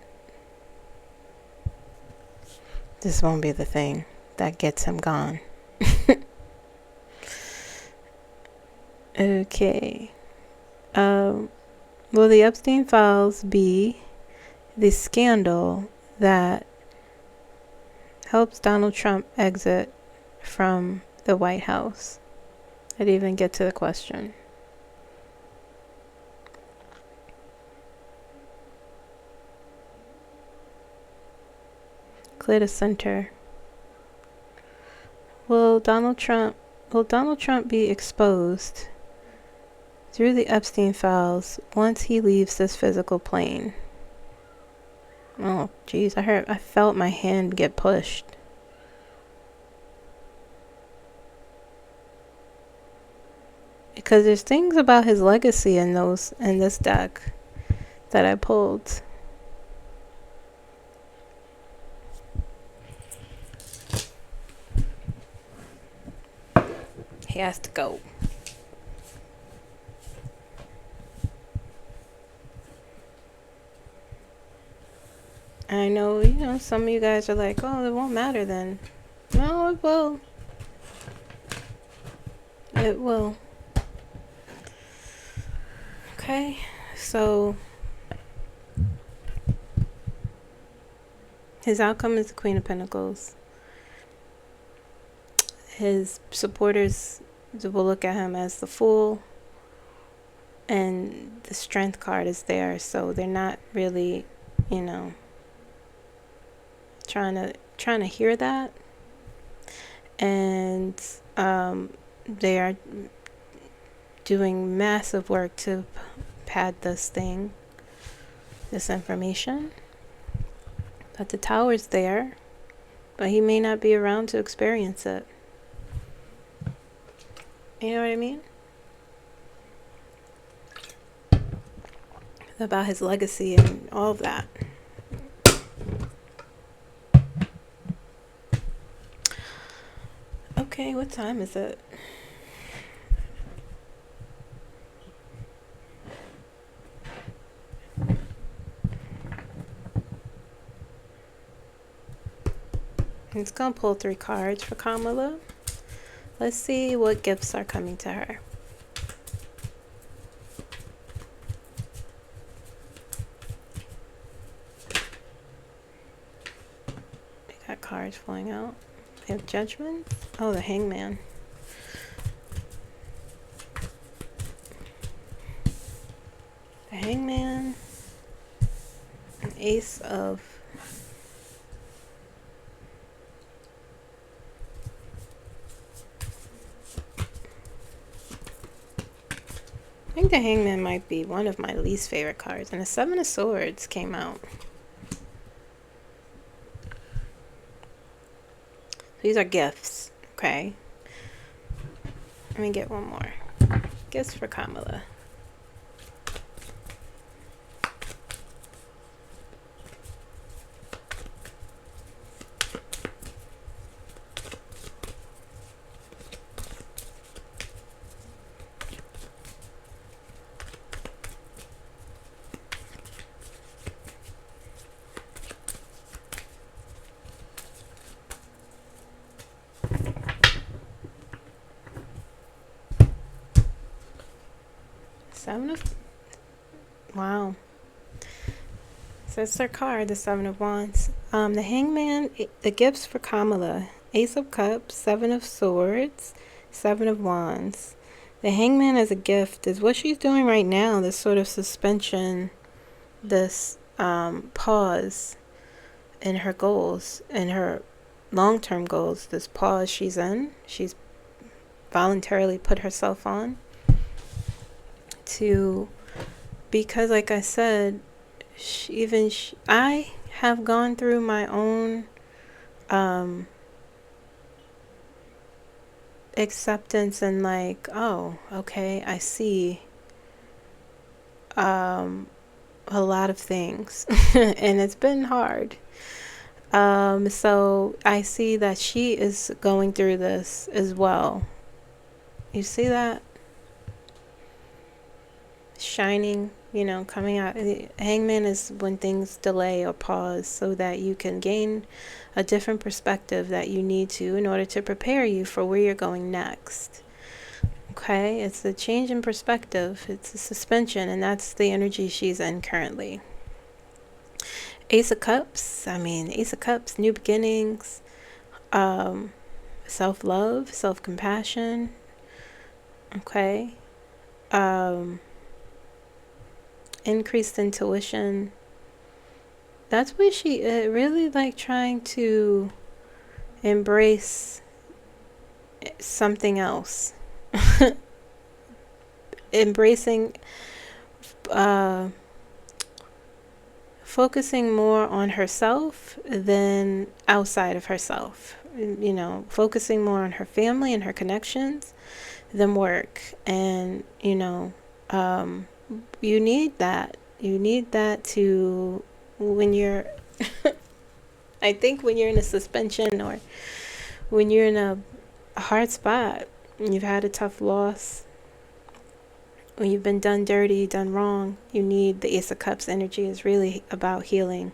gets him gone. Okay. Will the Epstein files be the scandal that helps Donald Trump exit from the White House? I didn't even get to the question. Clear the center. Will Donald Trump be exposed through the Epstein files once he leaves this physical plane? Oh, geez, I felt my hand get pushed. Because there's things about his legacy in this deck that I pulled. He has to go. I know, some of you guys are like, oh, it won't matter then. No, it will. It will. Okay, so his outcome is the Queen of Pentacles. His supporters will look at him as the Fool, and the Strength card is there, so they're not really, trying to hear that, and they are doing massive work to pad this information. But the tower's there, but he may not be around to experience it. You know what I mean? About his legacy and all of that. Okay, what time is it? It's gonna pull 3 cards for Kamala. Let's see what gifts are coming to her. We got cards flowing out. We have Judgment. Oh, the Hangman. The Hangman. An Ace of... I think the Hangman might be one of my least favorite cards. And the 7 of Swords came out. These are gifts, okay? Let me get one more. Gifts for Kamala. Wow. So it's their card, the 7 of Wands. The Hangman, the gifts for Kamala. Ace of Cups, 7 of Swords, 7 of Wands. The Hangman as a gift is what she's doing right now, this sort of suspension this pause in her goals, in her long-term goals, this pause she's in. She's voluntarily put herself on to, because like I said, I have gone through my own acceptance and like, oh, okay, I see a lot of things and it's been hard. So I see that she is going through this as well. You see that? Shining, coming out. Hangman is when things delay or pause so that you can gain a different perspective that you need to in order to prepare you for where you're going next. Okay, it's a change in perspective. It's a suspension, and that's the energy she's in currently. Ace of Cups, new beginnings, self-love, self-compassion. Okay. Increased intuition. That's what she really like, trying to embrace something else. Embracing, focusing more on herself than outside of herself. Focusing more on her family and her connections than work. And, you need that. You need that to, when you're, I think when you're in a suspension or when you're in a hard spot, and you've had a tough loss, when you've been done dirty, done wrong, you need the Ace of Cups energy. Is really about healing.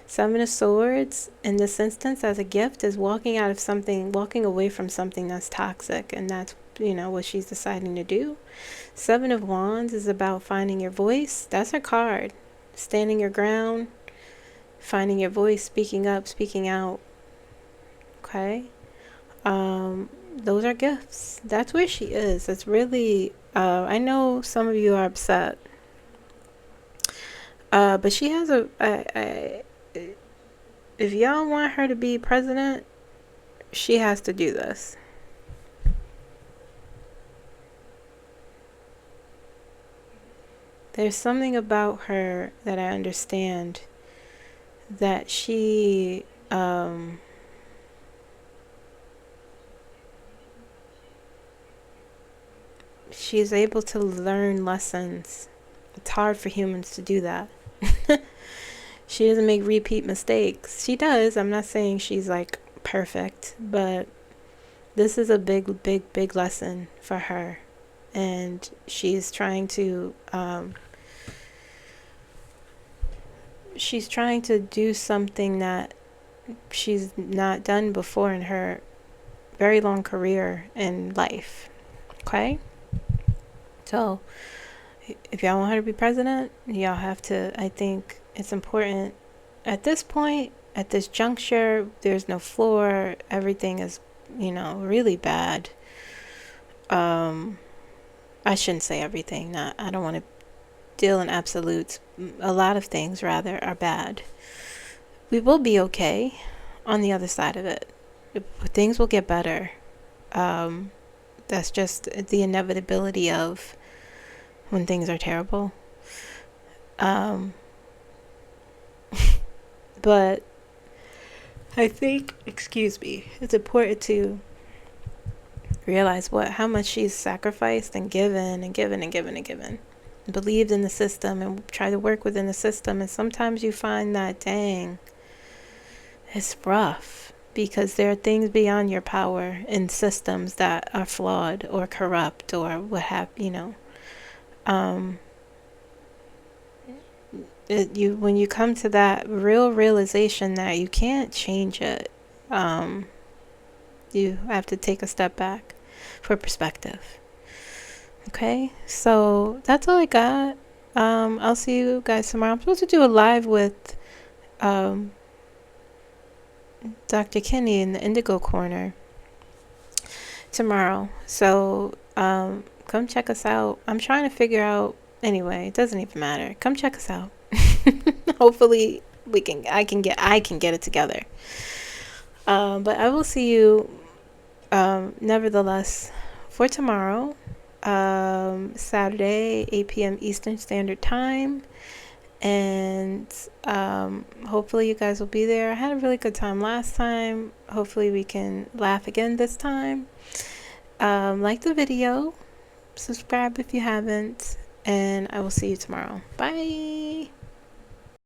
Seven of Swords, in this instance, as a gift, is walking away from something that's toxic, and that's, what she's deciding to do. Seven of Wands is about finding your voice. That's her card. Standing your ground, finding your voice, speaking up, speaking out. Okay? Those are gifts. That's where she is. It's really, I know some of you are upset. But she has if y'all want her to be president, she has to do this. There's something about her that I understand, that she's able to learn lessons. It's hard for humans to do that. She doesn't make repeat mistakes. She does. I'm not saying she's like perfect, but this is a big lesson for her. And she's trying to do something that she's not done before in her very long career in life. Okay? So, if y'all want her to be president, y'all have to, I think it's important at this point, at this juncture, there's no floor. Everything is, really bad. I shouldn't say everything. I don't want to deal in absolutes. A lot of things, rather, are bad. We will be okay on the other side of it. Things will get better. That's just the inevitability of when things are terrible. But I think, it's important to realize how much she's sacrificed and given and given and given and given. Believed in the system and tried to work within the system. And sometimes you find that, dang, it's rough, because there are things beyond your power in systems that are flawed or corrupt or what have, when you come to that real realization that you can't change it, you have to take a step back for perspective. Okay, so that's all I got. I'll see you guys tomorrow. I'm supposed to do a live with Dr. Kinney in the Indigo Corner tomorrow. So come check us out. I'm trying to figure out, anyway, it doesn't even matter. Come check us out. Hopefully I can get it together. But I will see you nevertheless for tomorrow, Saturday, 8 p.m. Eastern Standard Time. And hopefully you guys will be there. I had a really good time last time. Hopefully we can laugh again this time. Like the video, subscribe if you haven't, and I will see you tomorrow. Bye.